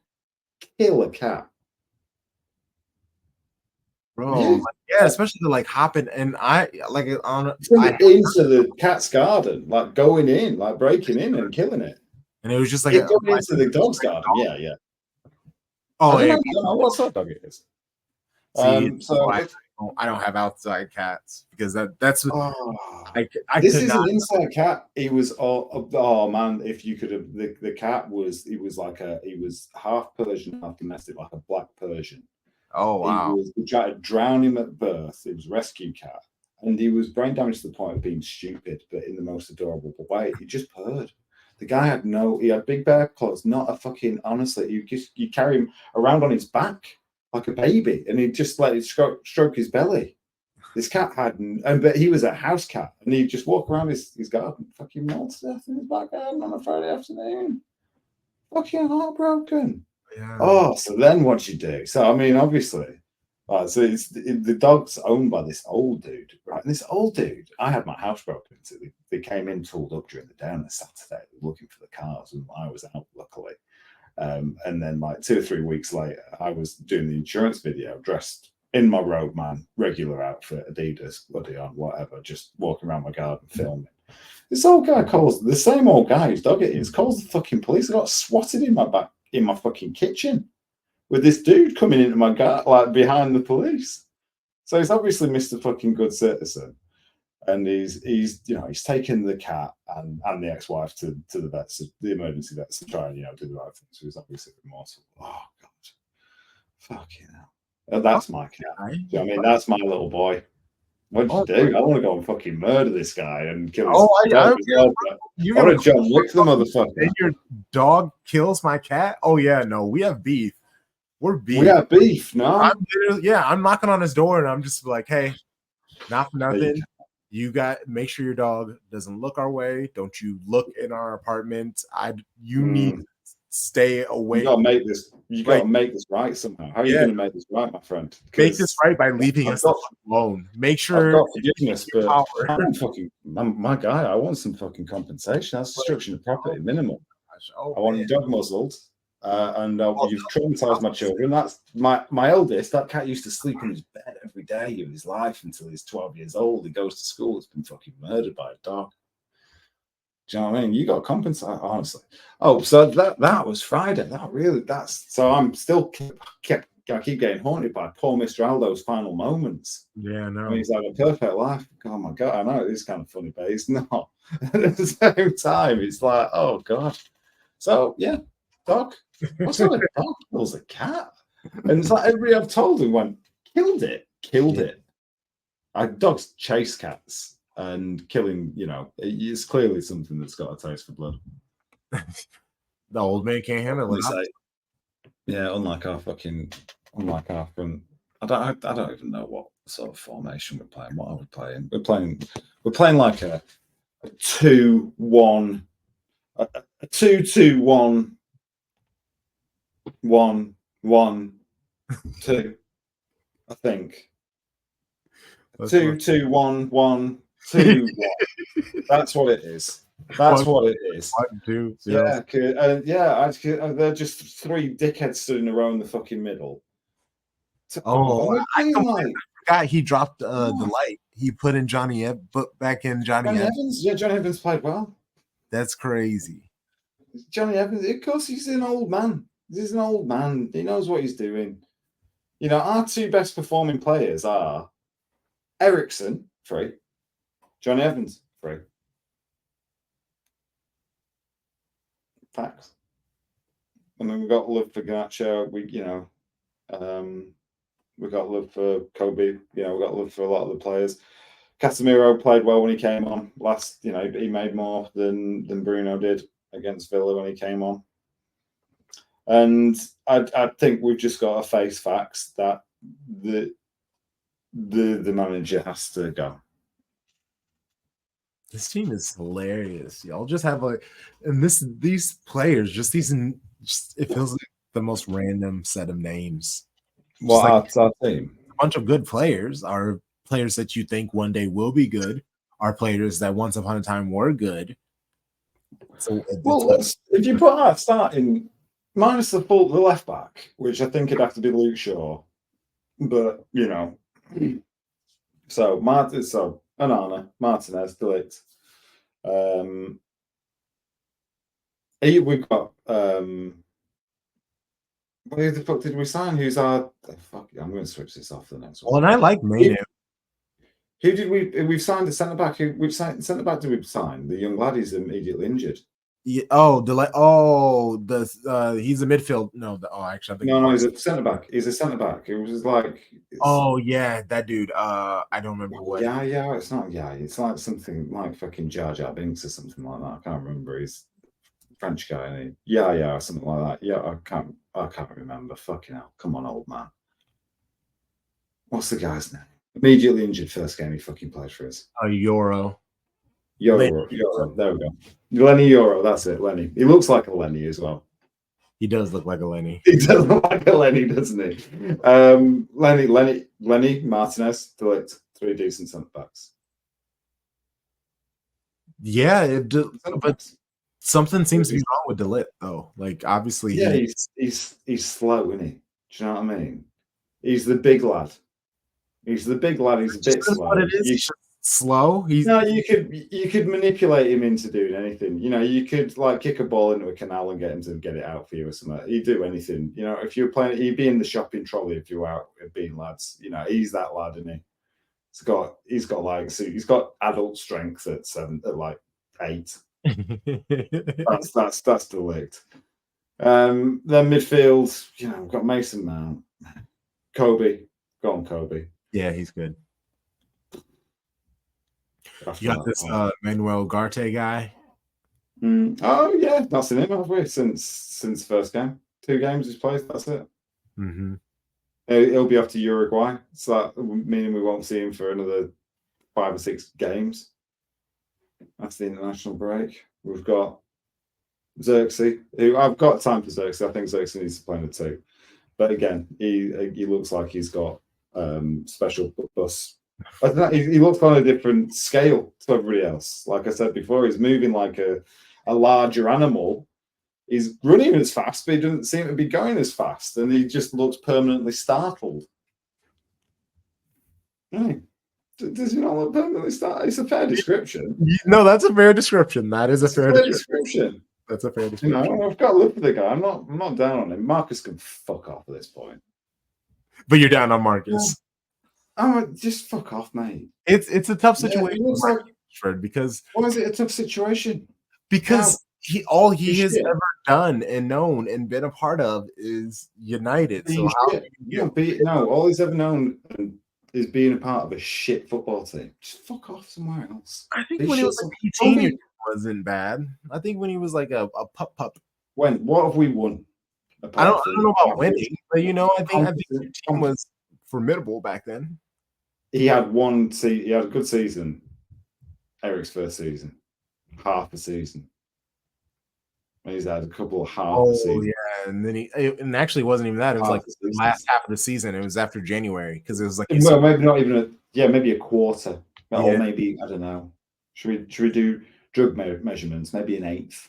Speaker 1: kill a cat.
Speaker 2: Bro, especially the like hopping, and I like into
Speaker 1: the cat's garden, like going in, like breaking in and killing it.
Speaker 2: And it was just like
Speaker 1: going into the dog's garden. Yeah.
Speaker 2: Oh,
Speaker 1: I don't know what sort of dog it is.
Speaker 2: I don't have outside cats because that's
Speaker 1: this is an inside cat. He was man, if you could have the cat was he was half Persian, half domestic, like a black Persian.
Speaker 2: Oh wow!
Speaker 1: They tried to drown him at birth. He was a rescue cat, and he was brain damaged to the point of being stupid, but in the most adorable way. He just purred. The guy he had big bear claws, not a fucking, honestly, you carry him around on his back like a baby, and he'd just let it stroke his belly. This cat but he was a house cat, and he'd just walk around his garden, fucking melt to death in his back garden on a Friday afternoon. Fucking heartbroken.
Speaker 2: Yeah.
Speaker 1: Oh, so then what'd you do? So, I mean, obviously, so the dog's owned by this old dude, right? And this old dude, I had my house broken into. They came in tooled up during the day on a Saturday looking for the cars, and I was out, luckily. And then, like 2 or 3 weeks later, I was doing the insurance video dressed in my Roadman regular outfit, Adidas, bloody on, whatever, just walking around my garden filming. This old guy calls, the same old guy whose dog it is, calls the fucking police. I got swatted in my fucking kitchen with this dude coming into my garden, like behind the police. So he's obviously Mr. fucking good citizen. And he's taken the cat and the ex-wife to the vets, the emergency vets, to try and, do the right thing. So he's obviously remorseful. Oh, God. Fucking hell. That's my cat. Do you know what I mean? That's my little boy. What'd you do? I want to go and fucking murder this guy and kill his dog. I want to John Wick the motherfucker.
Speaker 2: And your dog kills my cat? Oh, yeah, no, we have beef. We're beef.
Speaker 1: We have beef, no?
Speaker 2: I'm knocking on his door, and I'm just like, hey, not for nothing. You make sure your dog doesn't look our way. Don't you look in our apartment. You need to stay away.
Speaker 1: You gotta make this. You gotta make this right somehow. How are you gonna make this right, my friend?
Speaker 2: Make this right by leaving us alone. Make sure.
Speaker 1: I've got forgiveness, but my guy. I want some fucking compensation. That's destruction of property, minimal. I want a dog muzzled. You've traumatized my children. That's my eldest. That cat used to sleep in his bed every day of his life until he's 12 years old. He goes to school. It's been fucking murdered by a dog. Do you know what I mean? You got to compensate, honestly. Oh, so that was Friday. So I'm still I keep getting haunted by poor Mr. Aldo's final moments.
Speaker 2: Yeah, no.
Speaker 1: I mean, he's having a perfect life. Oh my God, I know it is kind of funny, but it's not. At the same time, it's like, oh God. So yeah, dog. What sort of dog kills a cat? And it's like everybody I've told him went, killed it. Dogs chase cats, and killing, it's clearly something that's got a taste for blood.
Speaker 2: The old man can't handle it.
Speaker 1: Unlike our front. I don't even know what sort of formation we're playing. What are we playing? We're playing like a 2-1, a 2-2-1. 1-1-2, I think. 2-2-1-1-2-1. That's what it is. That's what it is.
Speaker 2: 1, 2, 0.
Speaker 1: They're just 3 dickheads stood in a row in the fucking middle.
Speaker 2: I forgot he dropped the light. He put in back in Johnny
Speaker 1: Evans. Yeah, Johnny Evans played well.
Speaker 2: That's crazy.
Speaker 1: Johnny Evans, of course, he's an old man. He's an old man. He knows what he's doing. Our 2 best performing players are Ericsson, 3. Johnny Evans, 3. Facts. And then we've got love for Garnacho. We've got love for Kobe. We've got love for a lot of the players. Casemiro played well when he came on last. He made more than Bruno did against Villa when he came on. And I think we've just got to face facts that the manager has to go.
Speaker 2: This team is hilarious. Y'all just have these players, it feels like the most random set of names.
Speaker 1: Well, our team.
Speaker 2: A bunch of good players are players that you think one day will be good, are players that once upon a time were good. So,
Speaker 1: if you put our starting minus the left back, which I think it'd have to be Luke Shaw, but so Onana, Martinez, delete. We've got who the fuck did we sign? Who's our fuck? I'm going to switch this off the next one.
Speaker 2: Well, and I like Mainu.
Speaker 1: Who did we've signed a centre back? Which centre back did we sign? The young lad is immediately injured.
Speaker 2: Yeah, oh, he's a midfield. No, actually, I think.
Speaker 1: No, he's a centre back. He's a centre back. It was like.
Speaker 2: Oh yeah, that dude. I don't remember what.
Speaker 1: Yeah. It's not. Yeah, it's like something like fucking Jar Jar Binks or something like that. I can't remember. He's French guy. And yeah, something like that. Yeah, I can't remember. Fucking hell. Come on, old man. What's the guy's name? Immediately injured first game he fucking played for us.
Speaker 2: Euro.
Speaker 1: Euro. There we go. Lenny Euro. That's it. Lenny. He looks like a Lenny as well.
Speaker 2: He does look like a Lenny.
Speaker 1: He does look like a Lenny, doesn't he? Lenny, Martinez, Delict, 3 decent centre backs.
Speaker 2: Yeah, but something seems to be wrong with Delict, though. Like, obviously,
Speaker 1: yeah, he's slow, isn't he? Do you know what I mean? He's the big lad. He's a bit slow.
Speaker 2: What it is, he's slow.
Speaker 1: You could manipulate him into doing anything. You know, you could like kick a ball into a canal and get him to get it out for you or something. He'd do anything. You know, if you're playing, he'd be in the shopping trolley if you were out being lads. You know, he's that lad, isn't he? He's got adult strength at like 8. that's Delict. Then midfield, you know, we've got Mason Mount, Kobe. Go on, Kobe.
Speaker 2: Yeah, he's good. You got this Manuel Ugarte guy.
Speaker 1: Oh yeah, not seen him, have we? Since first game, 2 games he's played. That's it.
Speaker 2: Mm-hmm.
Speaker 1: He'll be off to Uruguay, so that meaning we won't see him for another 5 or 6 games. That's the international break. We've got Xerxes, who I've got time for Xerxes. I think Xerxes needs to play in the 2, but again, he looks like he's got special bus. I don't know, he looks on a different scale to everybody else. Like I said before, he's moving like a larger animal. He's running as fast, but he doesn't seem to be going as fast, and he just looks permanently startled. Does he not look permanently startled? It's a fair description.
Speaker 2: No, that's a fair description. That is a fair description. That's a fair description.
Speaker 1: You know, I've got to look for the guy. I'm not down on him. Marcus can fuck off at this point.
Speaker 2: But you're down on Marcus.
Speaker 1: Just fuck off, mate.
Speaker 2: It's a tough situation because
Speaker 1: why is it a tough situation?
Speaker 2: Because all he has ever done and known and been a part of is United. So
Speaker 1: all he's ever known is being a part of a shit football team. Just fuck off somewhere else.
Speaker 2: I think when he was like 18, it wasn't bad. I think when he was like a pup.
Speaker 1: What have we won?
Speaker 2: I don't know about winning, but you know, I think your team was formidable back then. He had
Speaker 1: a good season. Eric's first season, half a season. He's had a couple of half a season.
Speaker 2: Yeah, and then and actually wasn't even that. It was like the last half of the season. It was after January because it was like
Speaker 1: maybe not even maybe a quarter, or maybe I don't know. Should we do drug measurements? Maybe an 1/8.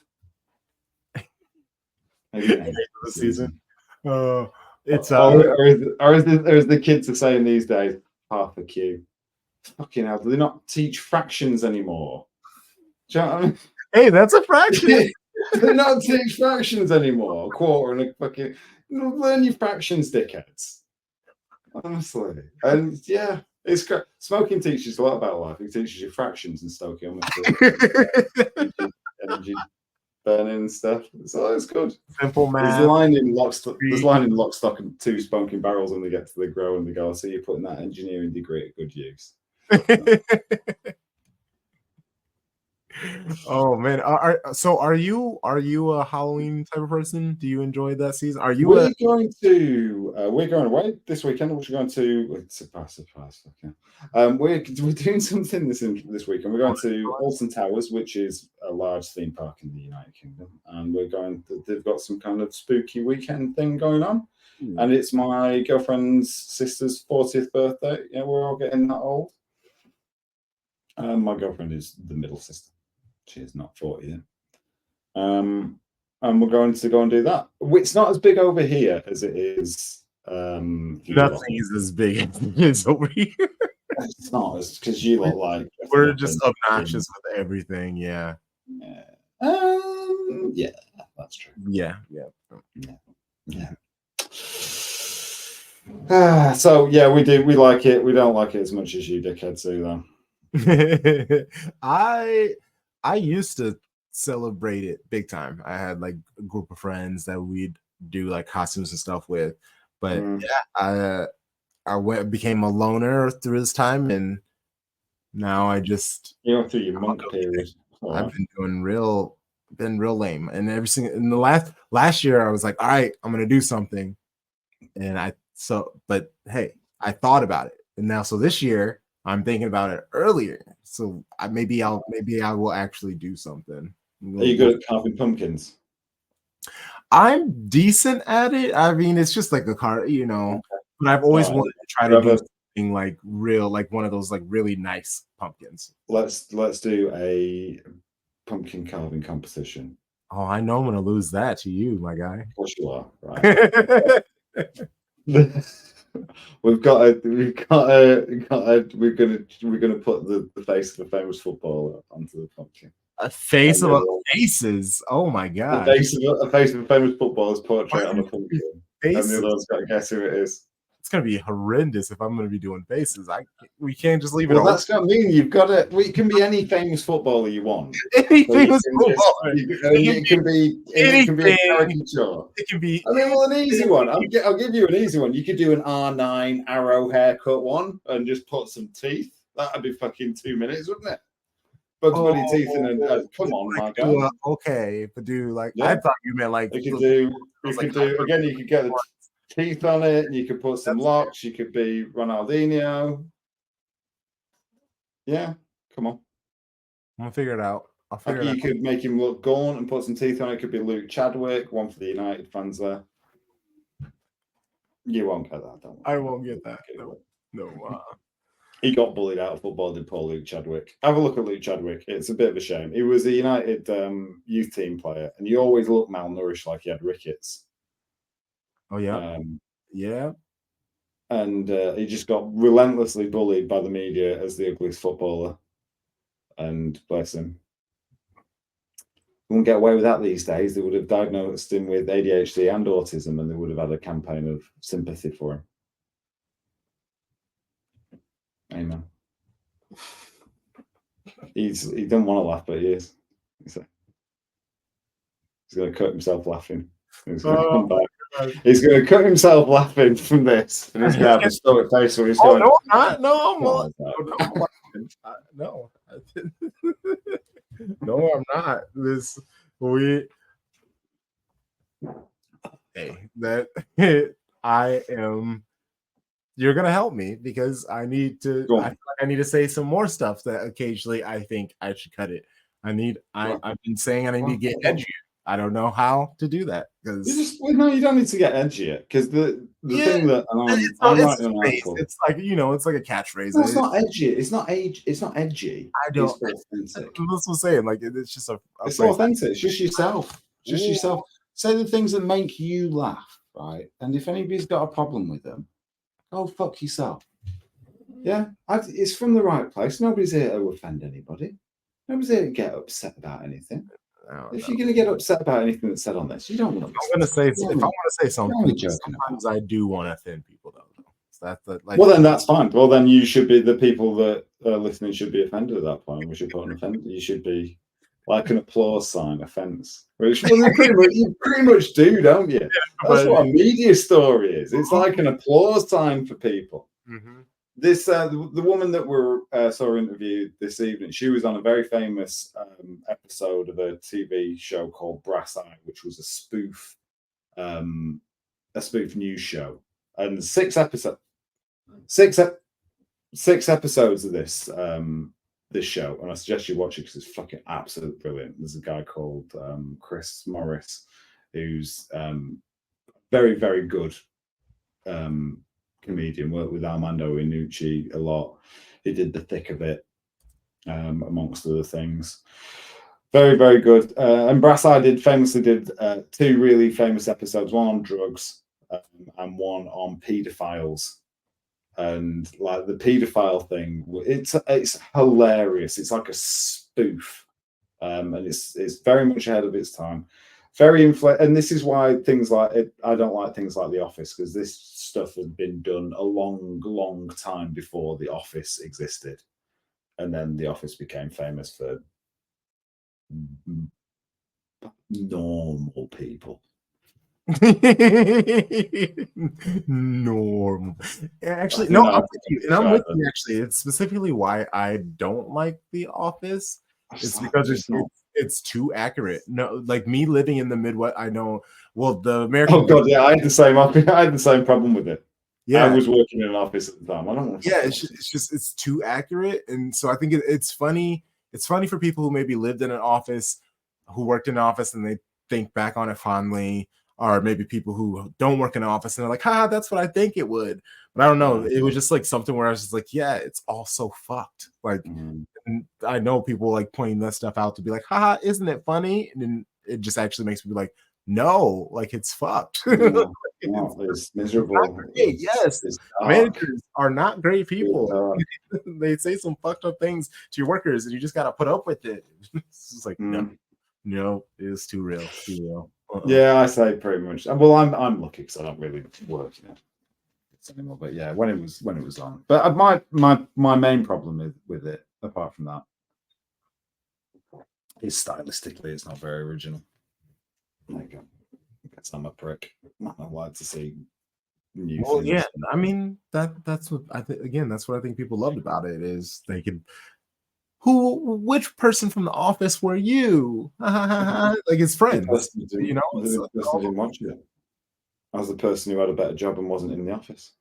Speaker 1: Maybe an 1/8
Speaker 2: of the season. It's
Speaker 1: or is the kids are saying these days half a Q. Fucking hell, do they not teach fractions anymore? Do you know what I mean?
Speaker 2: Hey, that's a fraction.
Speaker 1: They not teach fractions anymore. A quarter and a fucking learn your fractions, dickheads. Honestly, and yeah, it's great. Smoking teaches a lot about life. It teaches you fractions and stoichiometry, energy burning and stuff. So it's good.
Speaker 2: Simple math.
Speaker 1: There's line in lock, stock, and 2 smoking barrels when they get to the grow and they go, so you're putting that engineering degree at good use.
Speaker 2: Oh man, are you a Halloween type of person? Do you enjoy that season? Are you?
Speaker 1: We're going away this weekend. We're going to surprise. Okay. We're doing something this weekend. We're going to Alton Towers, which is a large theme park in the United Kingdom, and they've got some kind of spooky weekend thing going on, and it's my girlfriend's sister's 40th birthday. Yeah, we're all getting that old. My girlfriend is the middle sister. She is not 40 yet. And we're going to go and do that. It's not as big over here as it is.
Speaker 2: Nothing is as big as it is over here.
Speaker 1: It's not because you look like
Speaker 2: we're just obnoxious with everything. Yeah.
Speaker 1: Yeah, that's true.
Speaker 2: Yeah.
Speaker 1: So yeah, we do. We like it. We don't like it as much as you dickheads do, though.
Speaker 2: I used to celebrate it big time. I had like a group of friends that we'd do like costumes and stuff with. But yeah, I became a loner through this time, and now I just
Speaker 1: through your monk period.
Speaker 2: I've been real lame. And in the last year, I was like, all right, I'm gonna do something. And but hey, I thought about it. And now so this year I'm thinking about it earlier. So maybe I will actually do something.
Speaker 1: Are you good at carving pumpkins?
Speaker 2: I'm decent at it. I mean, it's just like a car, but I've always wanted to try to do something like real, like one of those like really nice pumpkins.
Speaker 1: Let's do a pumpkin carving competition.
Speaker 2: Oh, I know I'm gonna lose that to you, my guy.
Speaker 1: Of course you are, right? we're gonna put the face of a famous footballer onto the pumpkin.
Speaker 2: A face of faces. Oh my god!
Speaker 1: A face of a famous footballer's portrait on a pumpkin. And the other one's got to guess who it is.
Speaker 2: It's gonna be horrendous if I'm gonna be doing faces. We can't just leave it.
Speaker 1: Well, that's what I mean. You've got to. Well, it can be any famous footballer you want.
Speaker 2: Any famous footballer.
Speaker 1: It can be a caricature.
Speaker 2: It can be.
Speaker 1: I mean, well, an easy one. I'll give you an easy one. You could do an R9 arrow haircut one and just put some teeth. That'd be fucking 2 minutes, wouldn't it? Bugs Bunny teeth and come on, my guy.
Speaker 2: Okay, but I thought you meant like
Speaker 1: you could do again. You could get the teeth on it, and you could put some locks. You could be Ronaldinho. Yeah, come on.
Speaker 2: I'm gonna figure it out.
Speaker 1: You could make him look gaunt and put some teeth on it. It could be Luke Chadwick, one for the United fans there. You won't get that, don't worry.
Speaker 2: I won't get that. No.
Speaker 1: He got bullied out of football, did poor Luke Chadwick. Have a look at Luke Chadwick. It's a bit of a shame. He was a United youth team player, and he always looked malnourished, like he had rickets.
Speaker 2: Oh, yeah. Yeah.
Speaker 1: And he just got relentlessly bullied by the media as the ugliest footballer. And bless him. Wouldn't get away with that these days. They would have diagnosed him with ADHD and autism, and they would have had a campaign of sympathy for him. Amen. He doesn't want to laugh, but he is. He's going to cut himself laughing. He's going to come back. He's going to cut himself laughing from this, and he's going to have a stoic face when he's going.
Speaker 2: No, I'm not. No, no, I'm not. I am. You're gonna help me because I need to. I feel like I need to say some more stuff that occasionally I think I should cut it. I've been saying I need to get edgier. I don't know how to do that because
Speaker 1: no, you don't need to get edgier because the thing that
Speaker 2: it's like it's like a catchphrase.
Speaker 1: No, it's not edgy. It's not edgy.
Speaker 2: I don't. That's what I'm saying. Like it's just
Speaker 1: it's authentic. It's just yourself. Just yourself. Say the things that make you laugh, right? And if anybody's got a problem with them, go fuck yourself. Yeah, it's from the right place. Nobody's here to offend anybody. Nobody's here to get upset about anything. If you're going to get upset about anything that's said on this, you don't want to.
Speaker 2: If I want to say something, sometimes I do want to offend people, though. So that's
Speaker 1: well, then that's fine. Well, then you should be the people that are listening should be offended at that point. We should put an offend. You should be like an applause sign, offense. Which you pretty much do, don't you? That's what a media story is. It's like an applause sign for people.
Speaker 2: Mm-hmm.
Speaker 1: This the woman that we saw interviewed this evening, she was on a very famous episode of a TV show called Brass Eye, which was a spoof news show, and six episodes of this this show, and I suggest you watch it because it's fucking absolutely brilliant. There's a guy called Chris Morris who's very, very good comedian, worked with Armando Iannucci a lot. He did The Thick of It, amongst other things. Very, very good. And Brass Eye famously did two really famous episodes, one on drugs and one on paedophiles. And like the paedophile thing, it's hilarious. It's like a spoof, and it's very much ahead of its time. Very and this is why things like it. I don't like things like The Office because this stuff had been done a long, long time before The Office existed, and then The Office became famous for Normal people.
Speaker 2: Normal. Actually, no, I'm with you. And I'm with you, actually. It's specifically why I don't like The Office. It's because it's too accurate. No, like me living in the Midwest, I know. Well, the American.
Speaker 1: Oh God, yeah, I had the same problem with it.
Speaker 2: Yeah,
Speaker 1: I was working in an office at the time. I don't know.
Speaker 2: Yeah, it's too accurate, and so I think it's funny. It's funny for people who maybe lived in an office, who worked in an office, and they think back on it fondly, or maybe people who don't work in an office and they're like, "Ha, that's what I think it would." But I don't know. It was just like something where I was just like, "Yeah, it's all so fucked." Like, and I know people like pointing that stuff out to be like, "Ha, isn't it funny?" And then it just actually makes me be like, "No, like it's fucked."
Speaker 1: No, it's miserable.
Speaker 2: Yes, managers are not great people. They say some fucked up things to your workers, and you just gotta put up with it. It's just like no, it's too real. Too real.
Speaker 1: Yeah, I say pretty much. Well, I'm lucky because I don't really work anymore. But yeah, when it was on. But my main problem with it, apart from that, is stylistically it's not very original. There you go. I guess I'm a prick. I like to see new things.
Speaker 2: Yeah, I mean that's what I think. Again, that's what I think people loved about it is they could. Which person from the office were you? Like his friends, you know.
Speaker 1: The person didn't watch it. I was the person who had a better job and wasn't in the office.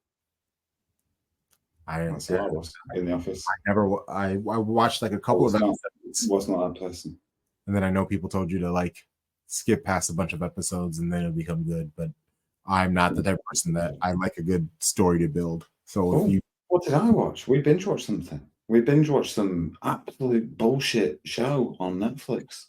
Speaker 1: That's who I was in the office.
Speaker 2: I watched like a couple of episodes.
Speaker 1: Was not that person.
Speaker 2: And then I know people told you to like skip past a bunch of episodes and then it'll become good. But I'm not the type of person that I like a good story to build. So
Speaker 1: what did I watch? We binge watched something. We binge watched some absolute bullshit show on Netflix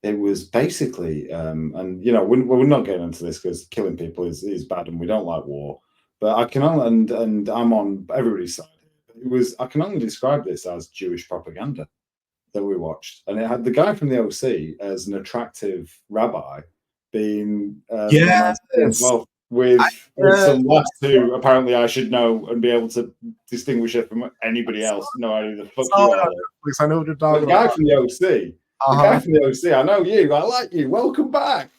Speaker 1: it was basically and you know we're not getting into this because killing people is bad and we don't like war. But I can only and I'm on everybody's side. I can only describe this as Jewish propaganda that we watched, and it had the guy from the OC as an attractive rabbi being with some lads who apparently I should know and be able to distinguish it from anybody else. No idea the fuck you are.
Speaker 2: I know what you're talking
Speaker 1: about. The guy from the OC. The guy from the OC. I know you. I like you. Welcome back.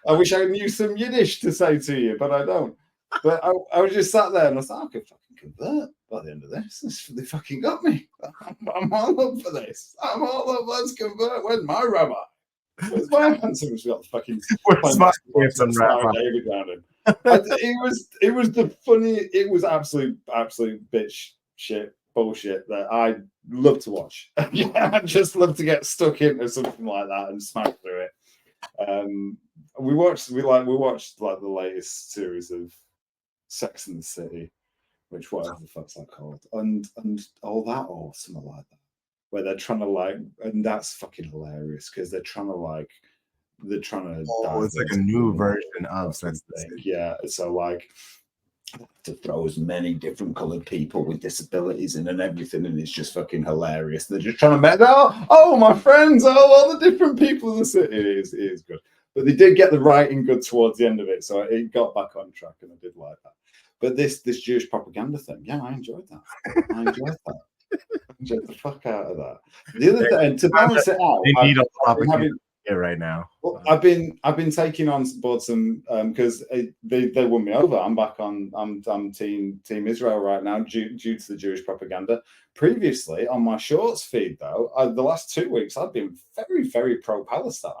Speaker 1: I wish I knew some Yiddish to say to you, but I don't. But I was just sat there and I was like, I could fucking convert by the end of this. They fucking got me. I'm all up for this. I'm all up. Let's convert. Where's my rabbi? Where's my handsome? We've got the fucking.
Speaker 2: Where's my handsome rabbi?
Speaker 1: David down him. It was the funny. It was absolute bitch shit bullshit that I love to watch. Yeah, I just love to get stuck into something like that and smash through it. We watched like the latest series of Sex and the City, which whatever the fuck's that called, and all that or something like that, where they're trying to like, and that's fucking hilarious because they're trying to. It's like a new version of Sex and the City. Yeah, so like to throw as many different colored people with disabilities in and everything, and it's just fucking hilarious. They're just trying to make my friends, all the different people in the city. It is good. But they did get the writing good towards the end of it, so it got back on track, and I did like that. But this Jewish propaganda thing, yeah, I enjoyed that. I enjoyed the fuck out of that. The other thing, to balance it out,
Speaker 2: they need a propaganda right now.
Speaker 1: Well, I've been taking on board some because they won me over. I'm back on. I'm team Israel right now due to the Jewish propaganda. Previously, on my shorts feed though, the last 2 weeks I've been very very pro Palestine.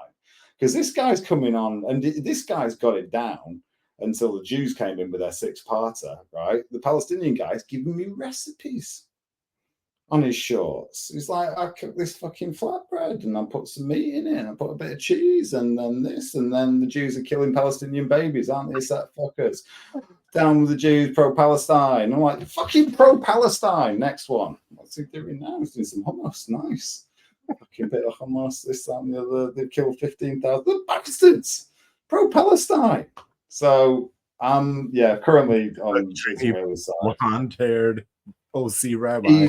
Speaker 1: Because this guy's coming on, and this guy's got it down until the Jews came in with their 6-parter, right? The Palestinian guy's giving me recipes on his shorts. He's like, I cook this fucking flatbread, and I put some meat in it, and I put a bit of cheese, and then this, and then the Jews are killing Palestinian babies, aren't they, set fuckers? Down with the Jews, pro-Palestine. I'm like, fucking pro-Palestine. Next one. What's he doing now? He's doing some hummus. Nice. Fucking bit of Hamas, this, that, and the other. They've killed 15,000 bastards. Pro-Palestine. So currently on Israeli side.
Speaker 2: Blonde-haired OC rabbi.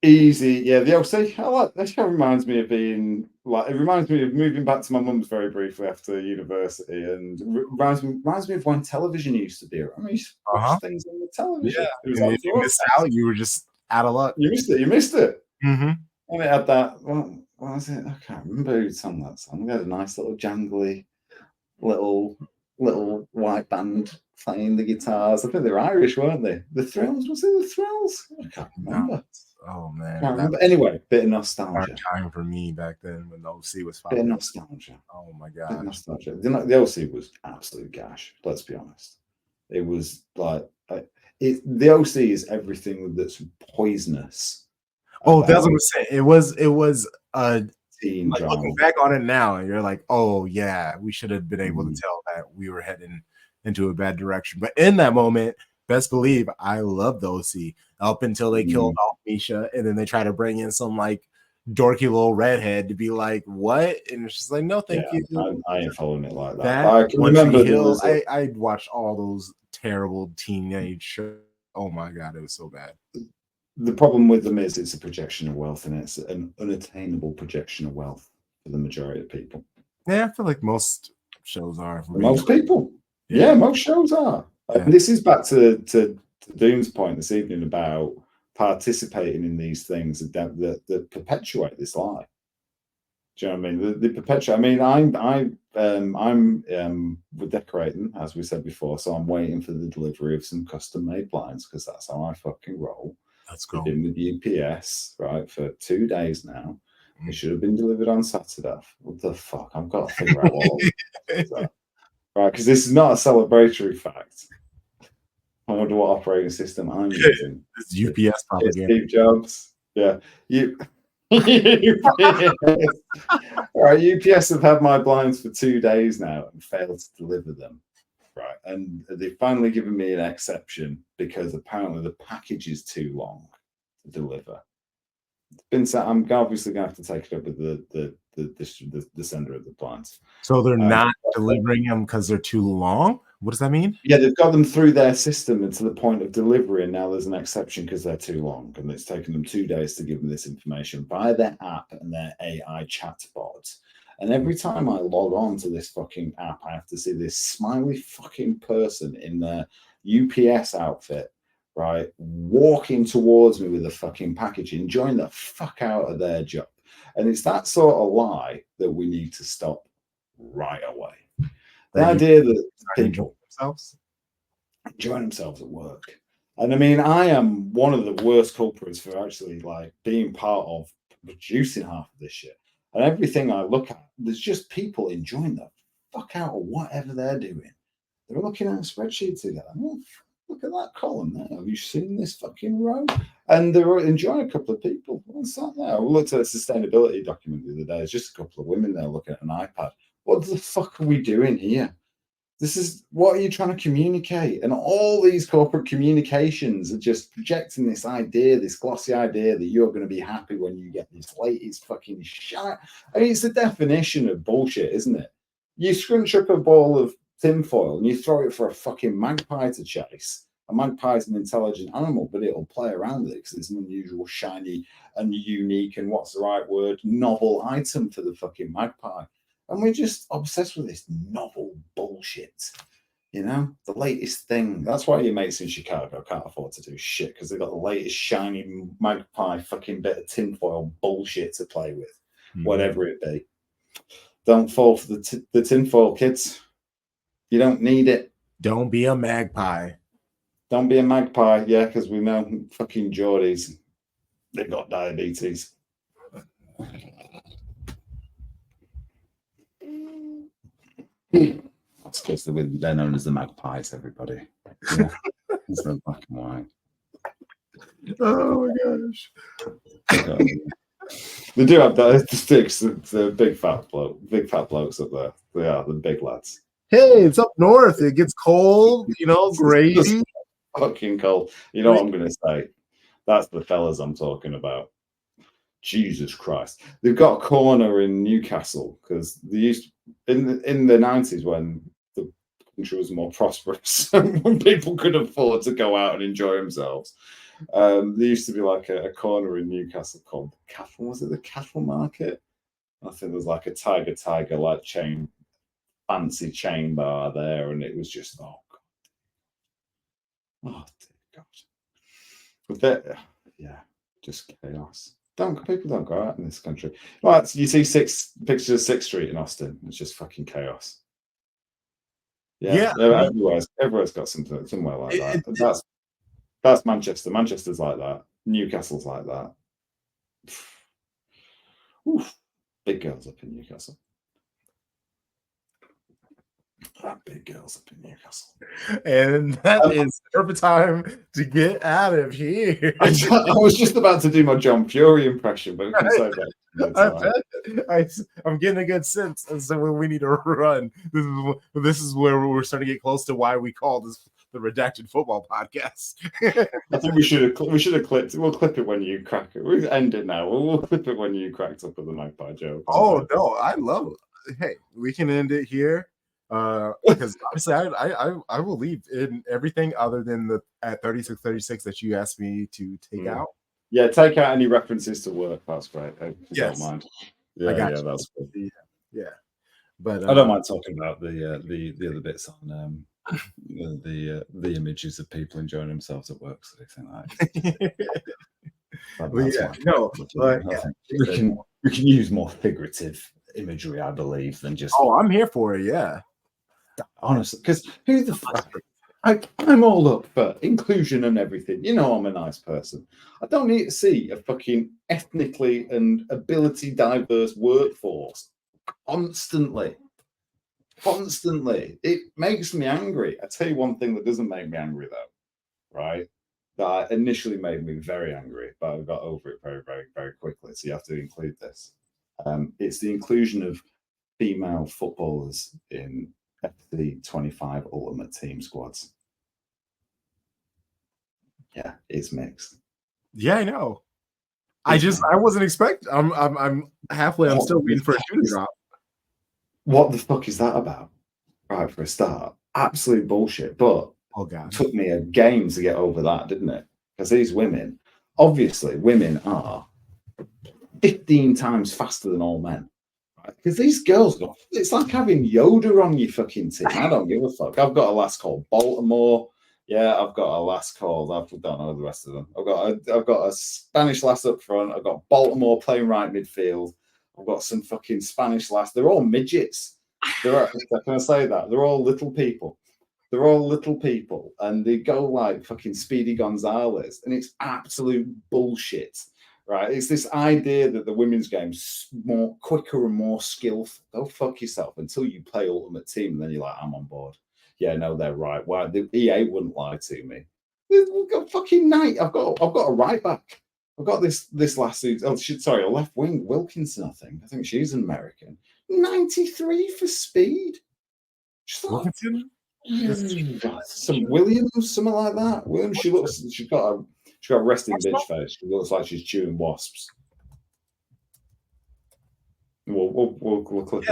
Speaker 1: Easy, yeah. The OC. I like that. Kind of reminds me of being like. It reminds me of moving back to my mum's very briefly after university, and reminds me of when television used to be around. I used to watch things on the television.
Speaker 2: Yeah, if you missed out, you were just out of luck.
Speaker 1: You missed it.
Speaker 2: Mm-hmm.
Speaker 1: And it had that. what was it? I can't remember who sang that song. We had a nice little jangly little white band playing the guitars. I think they were Irish, weren't they? The Thrills, was it the Thrills? I can't remember.
Speaker 2: Oh man,
Speaker 1: Can't remember. Anyway, bit of
Speaker 2: hard
Speaker 1: nostalgia.
Speaker 2: time for me back then when the OC was
Speaker 1: Bit of
Speaker 2: popping.
Speaker 1: nostalgia.
Speaker 2: Oh my
Speaker 1: Bit of
Speaker 2: god.
Speaker 1: nostalgia. The OC was absolute gash. Let's be honest. It was like the OC is everything that's poisonous.
Speaker 2: Oh, that's what I'm saying. It was
Speaker 1: teen
Speaker 2: like
Speaker 1: drama.
Speaker 2: looking back on it now, and you're like, oh yeah, we should have been able to tell that we were heading into a bad direction. But in that moment, best believe I loved the OC up until they killed off Misha, and then they try to bring in some like dorky little redhead to be like, what? And it's just like, no, thank you.
Speaker 1: I ain't following it like that.
Speaker 2: That
Speaker 1: I can remember
Speaker 2: Hill, I watched all those terrible teenage shows. Oh my god, it was so bad.
Speaker 1: The problem with them is it's a projection of wealth, and it's an unattainable projection of wealth for the majority of people.
Speaker 2: Yeah, I feel like most shows are. For
Speaker 1: most people. Yeah, most shows are. Yeah. This is back to Doom's point this evening about participating in these things that perpetuate this lie. Do you know what I mean? The perpetuate. I mean, I'm we're decorating, as we said before, so I'm waiting for the delivery of some custom made blinds because that's how I fucking roll.
Speaker 2: Let's go.
Speaker 1: I've been with UPS right for 2 days now. It should have been delivered on Saturday. What the fuck? I've got to figure out what. Right, because this is not a celebratory fact. I wonder what operating system I'm using.
Speaker 2: It's UPS propaganda.
Speaker 1: Steve Jobs. Yeah. Right, UPS have had my blinds for 2 days now and failed to deliver them. Right, and they've finally given me an exception because apparently the package is too long to deliver. It's been said. I'm obviously going to have to take it up with the sender of the blinds.
Speaker 2: So they're not delivering them because they're too long? What does that mean?
Speaker 1: Yeah, they've got them through their system and to the point of delivery, and now there's an exception because they're too long, and it's taken them 2 days to give them this information via their app and their AI chatbot. And every time I log on to this fucking app, I have to see this smiley fucking person in their UPS outfit, right, walking towards me with a fucking package, enjoying the fuck out of their job. And it's that sort of lie that we need to stop right away. The idea that people enjoying themselves at work. And I mean, I am one of the worst culprits for actually like being part of producing half of this shit. And everything I look at, there's just people enjoying the fuck out of whatever they're doing. They're looking at a spreadsheet together. Oh, look at that column there. Have you seen this fucking row? And they're enjoying a couple of people. What's that there? I looked at a sustainability document the other day. It's just a couple of women there looking at an iPad. What the fuck are we doing here? This is, what are you trying to communicate? And all these corporate communications are just projecting this idea, this glossy idea that you're going to be happy when you get this latest fucking shit. I mean, it's the definition of bullshit, isn't it? You scrunch up a ball of tinfoil and you throw it for a fucking magpie to chase. A magpie is an intelligent animal, but it'll play around with it because it's an unusual, shiny, and unique, and what's the right word, novel item for the fucking magpie. And we're just obsessed with this novel bullshit, you know, the latest thing. That's why your mates in Chicago can't afford to do shit because they've got the latest shiny magpie fucking bit of tinfoil bullshit to play with, whatever it be. Don't fall for the tinfoil, kids. You don't need it.
Speaker 2: Don't be a magpie.
Speaker 1: Don't be a magpie, yeah, because we know fucking Geordies, they've got diabetes. That's because they're known as the magpies, everybody. Yeah. It's the black and white.
Speaker 2: Oh my gosh.
Speaker 1: They do have the sticks, the big fat blokes up there. They are the big lads.
Speaker 2: Hey, it's up north. It gets cold, you know, crazy.
Speaker 1: Fucking cold. You know what I'm gonna say? That's the fellas I'm talking about. Jesus Christ. They've got a corner in Newcastle because they used in the 90s when the country was more prosperous, when people could afford to go out and enjoy themselves. There used to be like a corner in Newcastle called Cattle. Was it the Cattle Market? I think there's like a tiger like chain, fancy chain bar there, and it was just oh dear God. But yeah, just chaos. People don't go out in this country. Right, you see pictures of 6th Street in Austin. It's just fucking chaos. Yeah. Everywhere's got something somewhere like that. That's Manchester. Manchester's like that. Newcastle's like that. Oof. Big girls up in Newcastle. Big girls up in Newcastle.
Speaker 2: And that is perfect time to get out of here.
Speaker 1: I was just about to do my John Fury impression, but we can say
Speaker 2: that. I'm getting a good sense as to when we need to run. This is where we're starting to get close to why we call this the Redacted Football Podcast.
Speaker 1: I think we should have clipped. We'll clip it when you crack it. We'll end it now. We'll clip it when you cracked up with the magpie joke.
Speaker 2: Oh no, I love it. Hey, we can end it here. Because obviously I will leave in everything other than the at 36 that you asked me to take out.
Speaker 1: Yeah, take out any references to work. That's great.
Speaker 2: Yes.
Speaker 1: Don't mind.
Speaker 2: I got you.
Speaker 1: That's good.
Speaker 2: Yeah. But
Speaker 1: I don't mind talking about the other bits on the images of people enjoying themselves at work. So we can use more figurative imagery, I believe, than just.
Speaker 2: Oh, I'm here for it. Yeah.
Speaker 1: Honestly, because who the fuck? I'm all up for inclusion and everything. You know, I'm a nice person. I don't need to see a fucking ethnically and ability diverse workforce constantly. It makes me angry. I tell you one thing that doesn't make me angry, though, right? That initially made me very angry, but I got over it very, very, very quickly. So you have to include this. It's the inclusion of female footballers in FC25 Ultimate Team squads. Yeah, it's mixed.
Speaker 2: Yeah, I know. I wasn't expecting. I'm halfway. I'm still waiting for a shoe to drop.
Speaker 1: What the fuck is that about? Right, for a start, absolute bullshit. But
Speaker 2: it
Speaker 1: took me a game to get over that, didn't it? Because these women, obviously, women are 15 times faster than all men. Because these girls it's like having Yoda on your fucking team. I don't give a fuck. I've got a lass called Baltimore. Yeah, I've got a lass called, I don't know the rest of them. I've got a Spanish lass up front. I've got Baltimore playing right midfield. I've got some fucking Spanish lass. They're all midgets. Can I say that? They're all little people. And they go like fucking Speedy Gonzalez. And it's absolute bullshit. Right, it's this idea that the women's game's more quicker and more skillful. Go fuck yourself until you play Ultimate Team, and then you're like, I'm on board. Yeah, no, they're right. Why the EA wouldn't lie to me? We've got fucking night. I've got a right back. I've got this last season. A left wing, Wilkinson. I think she's an American. 93 for speed.
Speaker 2: Wilkinson.
Speaker 1: Some Williams, something like that. Williams. She's got a resting bitch face. She looks like she's chewing wasps. We'll click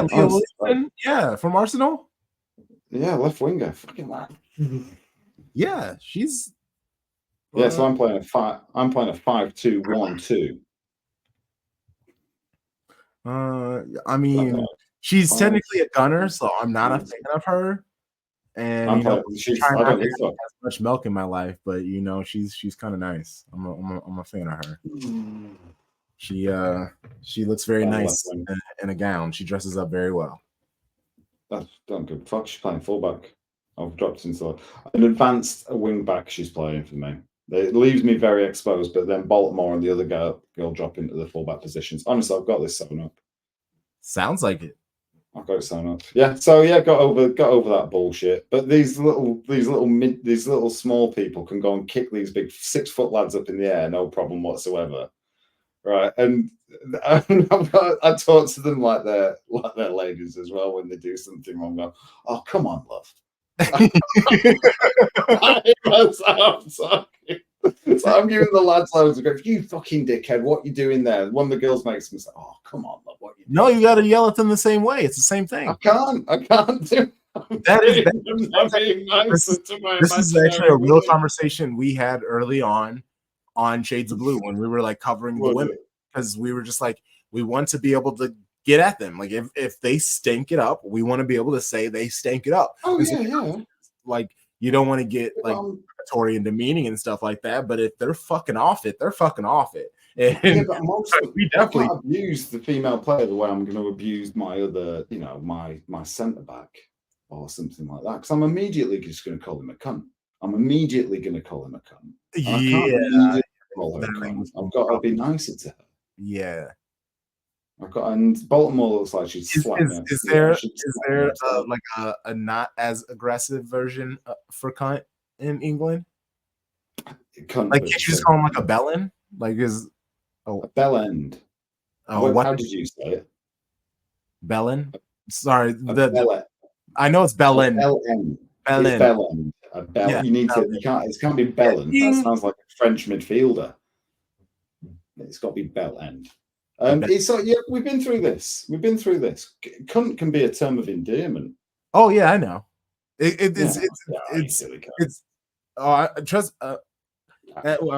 Speaker 2: from Arsenal.
Speaker 1: Yeah, left winger. Fucking lad.
Speaker 2: Yeah, she's.
Speaker 1: Yeah, so I'm playing a 5-2-1-2.
Speaker 2: I mean, she's technically a gunner, so I'm not a fan of her. And I don't have as much milk in my life, but she's kind of nice. I'm a fan of her. She looks very nice in a gown. She dresses up very well.
Speaker 1: Don't give a fuck. She's playing fullback. I've dropped into an advanced wing back. She's playing for me. It leaves me very exposed. But then Baltimore and the other girl drop into the fullback positions. Honestly, I've got this sewn up.
Speaker 2: Sounds like it.
Speaker 1: I've got it sewn up. Yeah. So yeah, got over that bullshit. But these little small people can go and kick these big 6-foot lads up in the air, no problem whatsoever. Right. And I talk to them like they're ladies as well when they do something wrong. Go, oh, come on, love. So I'm giving the lads loads of grief. You fucking dickhead, what you doing there? One of the girls makes me say, oh, come on, love, what you doing?
Speaker 2: No, you got to yell at them the same way. It's the same thing.
Speaker 1: I can't do
Speaker 2: This is actually a real conversation we had early on Shades of Blue when we were like covering the women, because we were just like, we want to be able to get at them. Like if they stink it up, we want to be able to say they stank it up.
Speaker 1: Oh, yeah.
Speaker 2: Like you don't want to get like predatory and demeaning and stuff like that. But if they're fucking off it, they're fucking off it. And
Speaker 1: yeah, but I'm also,
Speaker 2: we
Speaker 1: I
Speaker 2: definitely
Speaker 1: can't abuse the female player the way I'm going to abuse my other, my centre back or something like that. Because I'm immediately just going to call him a cunt. I'm immediately going to call him a cunt. And I can't immediately call her a cunt. I've got to be nicer to her.
Speaker 2: Yeah.
Speaker 1: And Baltimore looks like she'd slap me.
Speaker 2: Is there like a not as aggressive version for cunt in England?
Speaker 1: Cunt,
Speaker 2: like, can't you just call him like a bellend? Like,
Speaker 1: a bell end?
Speaker 2: Oh,
Speaker 1: How did you say it?
Speaker 2: Bellend? Sorry,
Speaker 1: I
Speaker 2: know it's bellend.
Speaker 1: Bellend.
Speaker 2: Bellend.
Speaker 1: It's bellend. A bell.
Speaker 2: Yeah,
Speaker 1: It can't be bellend. That sounds like a French midfielder. It's got to be bell end. It's like, yeah, we've been through this. Cunt can be a term of endearment.
Speaker 2: Oh yeah, I know. I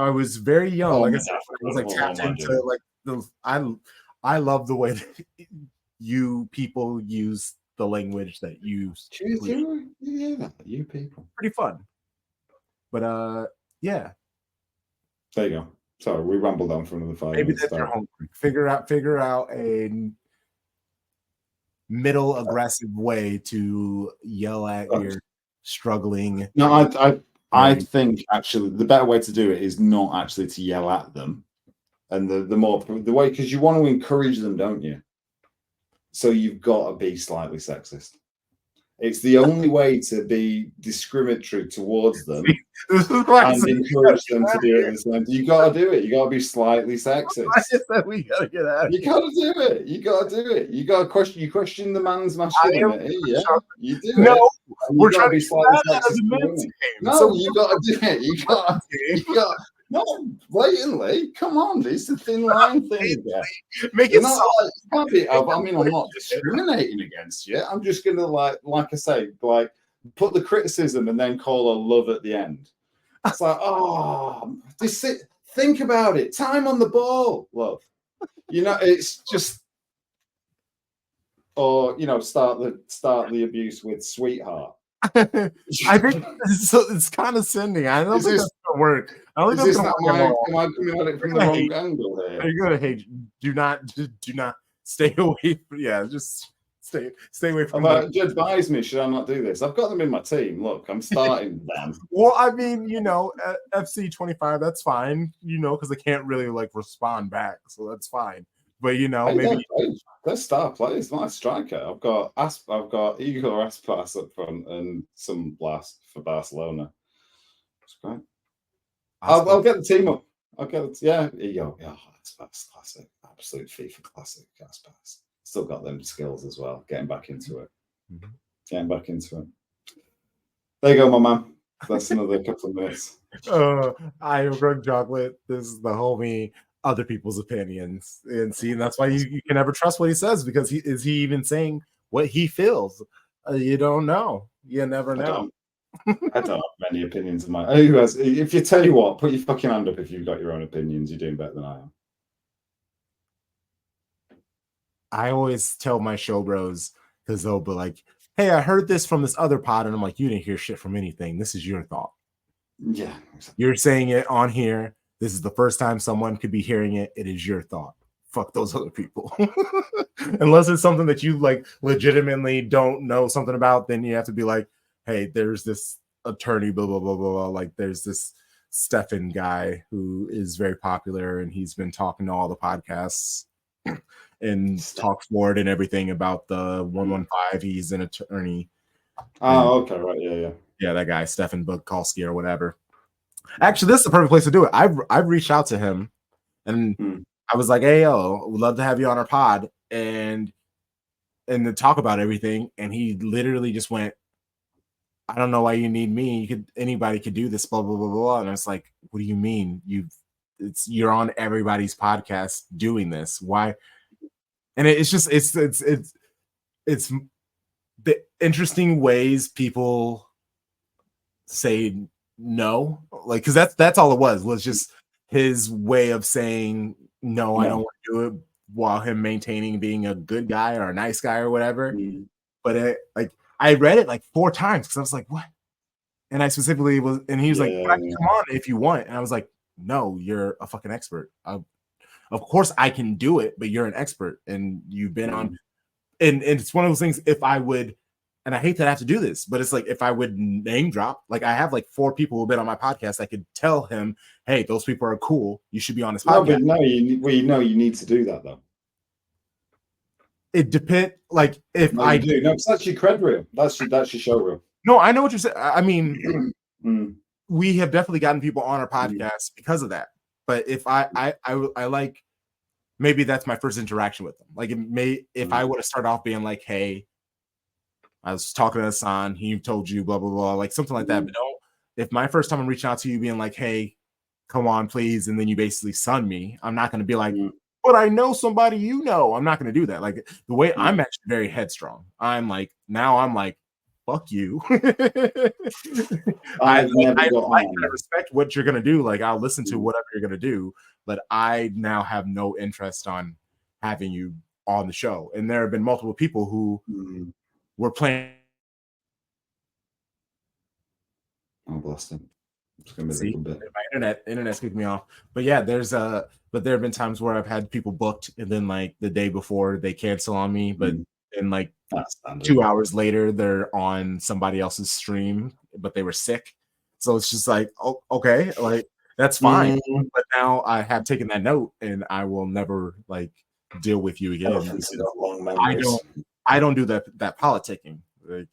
Speaker 2: was very young. Like I said, I was like tapped into like I love the way that you people use the language that you
Speaker 1: you people.
Speaker 2: Pretty fun. But yeah.
Speaker 1: There you go. Sorry, we rambled on for another 5 minutes.
Speaker 2: Maybe that's your homework. Figure out a middle aggressive way to yell at your struggling.
Speaker 1: No, I think actually the better way to do it is not actually to yell at them, and the way, because you want to encourage them, don't you? So you've got to be slightly sexist. It's the only way to be discriminatory towards them and encourage them to do it at the same time. You got to do it. You got to be slightly sexist.
Speaker 2: We got to get out.
Speaker 1: You got to do it. You got to do it. You got to question. You question the man's masculinity. Yeah, you do.
Speaker 2: No,
Speaker 1: we're trying to be slightly sexist. No, you got to do it. You got. No, blatantly. Come on, it's a thin line thing. Yeah.
Speaker 2: Make it
Speaker 1: I'm not discriminating against you. I'm just gonna like I say, like put the criticism and then call a love at the end. It's like, think about it. Time on the ball, love. It's just, or start the abuse with sweetheart.
Speaker 2: I think it's condescending. I don't think that's gonna work. I don't think that's gonna work.
Speaker 1: Am I coming at it from the wrong angle here?
Speaker 2: You're gonna hate. Do not stay away. Just stay away from.
Speaker 1: Advise me. Should I not do this? I've got them in my team. Look, I'm starting them.
Speaker 2: Well, I mean, FC 25. That's fine. Because they can't really like respond back, so that's fine. But maybe
Speaker 1: they're star players. My striker. I've got Igor Aspas up front and some blast for Barcelona. That's great. I'll get the team up. I'll get it. Yeah, Aspas classic, absolute FIFA classic. Aspas still got them skills as well. Getting back into it. There you go, my man. That's another couple of minutes.
Speaker 2: I am CrunkChocolate. This is the homie. Other people's opinions, and that's why you can never trust what he says, because is he even saying what he feels? You don't know. You never know.
Speaker 1: I don't have many opinions of mine. Who has? If you tell you what, put your fucking hand up if you've got your own opinions. You're doing better than I am.
Speaker 2: I always tell my show bros, because they'll be like, "Hey, I heard this from this other pod," and I'm like, "You didn't hear shit from anything. This is your thought.
Speaker 1: Yeah, exactly.
Speaker 2: You're saying it on here. This is the first time someone could be hearing it. It is your thought. Fuck those other people." Unless it's something that you like legitimately don't know something about, then you have to be like, "Hey, there's this attorney, blah, blah, blah, blah, blah. Like, there's this Stefan guy who is very popular, and he's been talking to all the podcasts and talks forward and everything about the 115. He's an attorney."
Speaker 1: Oh, okay, right. Yeah.
Speaker 2: Yeah, that guy, Stefan Bukowski or whatever. Actually, this is the perfect place to do it. I've reached out to him, and I was like, "Hey, yo, would love to have you on our pod and to talk about everything." And he literally just went, "I don't know why you need me. Anybody could do this, blah blah blah blah." And I was like, "What do you mean? You're on everybody's podcast doing this? Why?" And it's just it's the interesting ways people say no, like, because that's all it was just his way of saying no. I don't want to do it, while him maintaining being a good guy or a nice guy or whatever. But I read it like 4 times because I was like, what? And I specifically was, and he was like, "Come on if you want." And I was like, "No, you're a fucking expert. of course I can do it, but you're an expert and you've been on,
Speaker 1: Mm.
Speaker 2: and it's one of those things. If I would, and I hate that I have to do this, but it's like if I would name drop, like I have like 4 people who've been on my podcast, I could tell him, hey, those people are cool. You should be on this podcast.
Speaker 1: No, you need to do that though.
Speaker 2: It depends. Like if
Speaker 1: I do, no, because that's your cred reel. That's your show reel.
Speaker 2: No, I know what you're saying. I mean,
Speaker 1: Mm.
Speaker 2: we have definitely gotten people on our podcast because of that. But if I like, maybe that's my first interaction with them. Like if I would have started off being like, hey, I was talking to Hassan, he told you blah blah blah, like something like that. But no, if my first time I'm reaching out to you being like, hey, come on, please, and then you basically sun me, I'm not going to be like, but I know somebody you know. I'm not going to do that. Like the way I'm actually very headstrong. I'm like, fuck you. I respect what you're going to do. Like I'll listen to whatever you're going to do, but I now have no interest on having you on the show. And there have been multiple people who were playing.
Speaker 1: Oh, bless them. It's gonna be a little bit.
Speaker 2: My internet's kicked me off. But yeah, but there have been times where I've had people booked and then like the day before they cancel on me, but and like 2 hours later they're on somebody else's stream, but they were sick. So it's just like, oh, okay, like that's fine. But now I have taken that note and I will never like deal with you again. I don't do that politicking. Like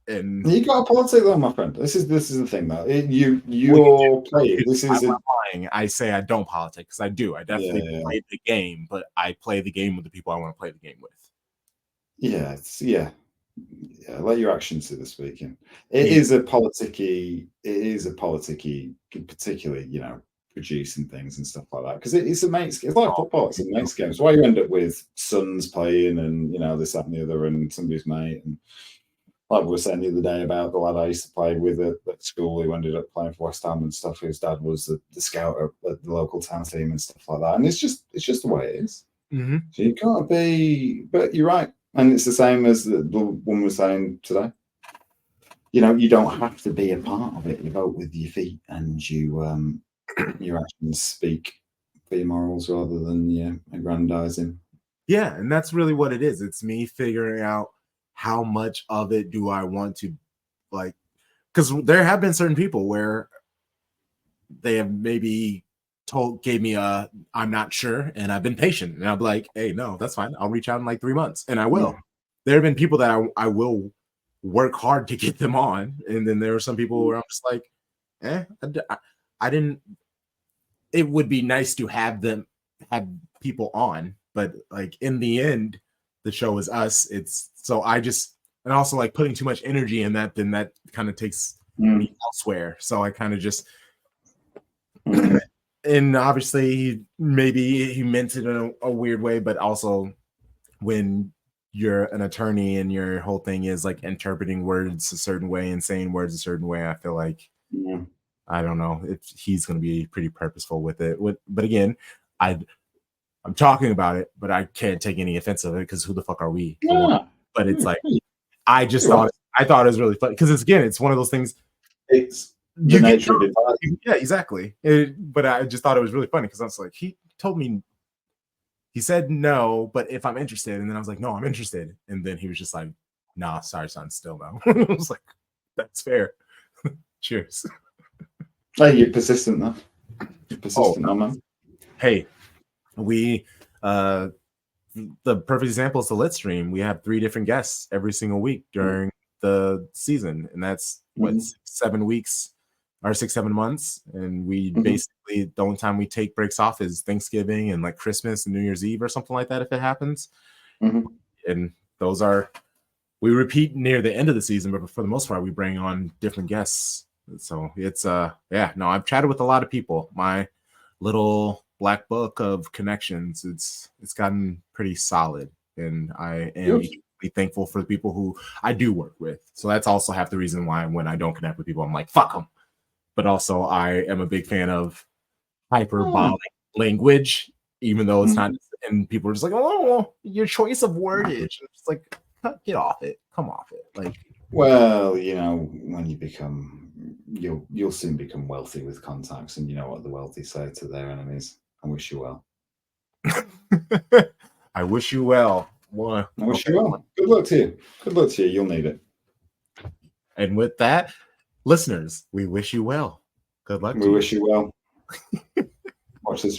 Speaker 2: and
Speaker 1: you got to politic though, my friend. This is the thing though. You're playing. This is
Speaker 2: lying. I say I don't politic because I do. I definitely play the game, but I play the game with the people I want to play the game with.
Speaker 1: Yeah. Let your actions do the speaking. It is a politicky, particularly producing things and stuff like that, because it's a mate's. It's like football. It's a mate's game. It's why you end up with sons playing and this, that, and the other, and somebody's mate. And like we were saying the other day about the lad I used to play with at school, who ended up playing for West Ham and stuff. His dad was the scout at the local town team and stuff like that. And it's just the way it is.
Speaker 2: Mm-hmm.
Speaker 1: So you can't be. But you're right. And it's the same as the woman was saying today. You don't have to be a part of it. You vote with your feet, and your actions speak for your morals rather than aggrandizing.
Speaker 2: Yeah, and that's really what it is. It's me figuring out how much of it do I want to, like, because there have been certain people where they have maybe gave me I'm not sure, and I've been patient, and I'll be like, hey, no, that's fine. I'll reach out in like 3 months, and I will. There have been people that I will work hard to get them on, and then there are some people where I'm just like, I didn't. It would be nice to have people on, but like in the end, the show is us. It's so I just, and also like putting too much energy in that, then that kind of takes me elsewhere. So I kind of just. And obviously, maybe he meant it in a weird way, but also when you're an attorney and your whole thing is like interpreting words a certain way and saying words a certain way, I feel like, I don't know, he's going to be pretty purposeful with it. But again, I'm talking about it, but I can't take any offense of it because who the fuck are we?
Speaker 1: Yeah.
Speaker 2: But it's like, I thought it was really funny because it's one of those things.
Speaker 1: It's the nature of it.
Speaker 2: Yeah, exactly. But I just thought it was really funny because I was like, he told me, he said no, but if I'm interested, and then I was like, no, I'm interested, and then he was just like, nah, sorry, son, still no. I was like, that's fair. Cheers.
Speaker 1: Hey, you're persistent though. You're persistent, man.
Speaker 2: Hey, we the perfect example is the Lit Stream. We have 3 different guests every single week during the season, and that's 7 weeks or 6-7 months, and we basically the only time we take breaks off is Thanksgiving and like Christmas and New Year's Eve or something like that if it happens. And those are, we repeat near the end of the season, but for the most part we bring on different guests. So it's I've chatted with a lot of people. My little black book of connections, it's gotten pretty solid, and I am thankful for the people who I do work with. So that's also half the reason why when I don't connect with people, I'm like, fuck them. But also I am a big fan of hyperbolic language, even though it's not, and people are just like, oh, your choice of wordage. It's like, get off it. Come off it. Like,
Speaker 1: well, when you become, you'll soon become wealthy with contacts, and you know what the wealthy say to their enemies. I wish you well.
Speaker 2: I wish you well.
Speaker 1: I wish you well. Good luck to you. Good luck to you. You'll need it.
Speaker 2: And with that, listeners, we wish you well. Good luck.
Speaker 1: We wish you well. Watch this.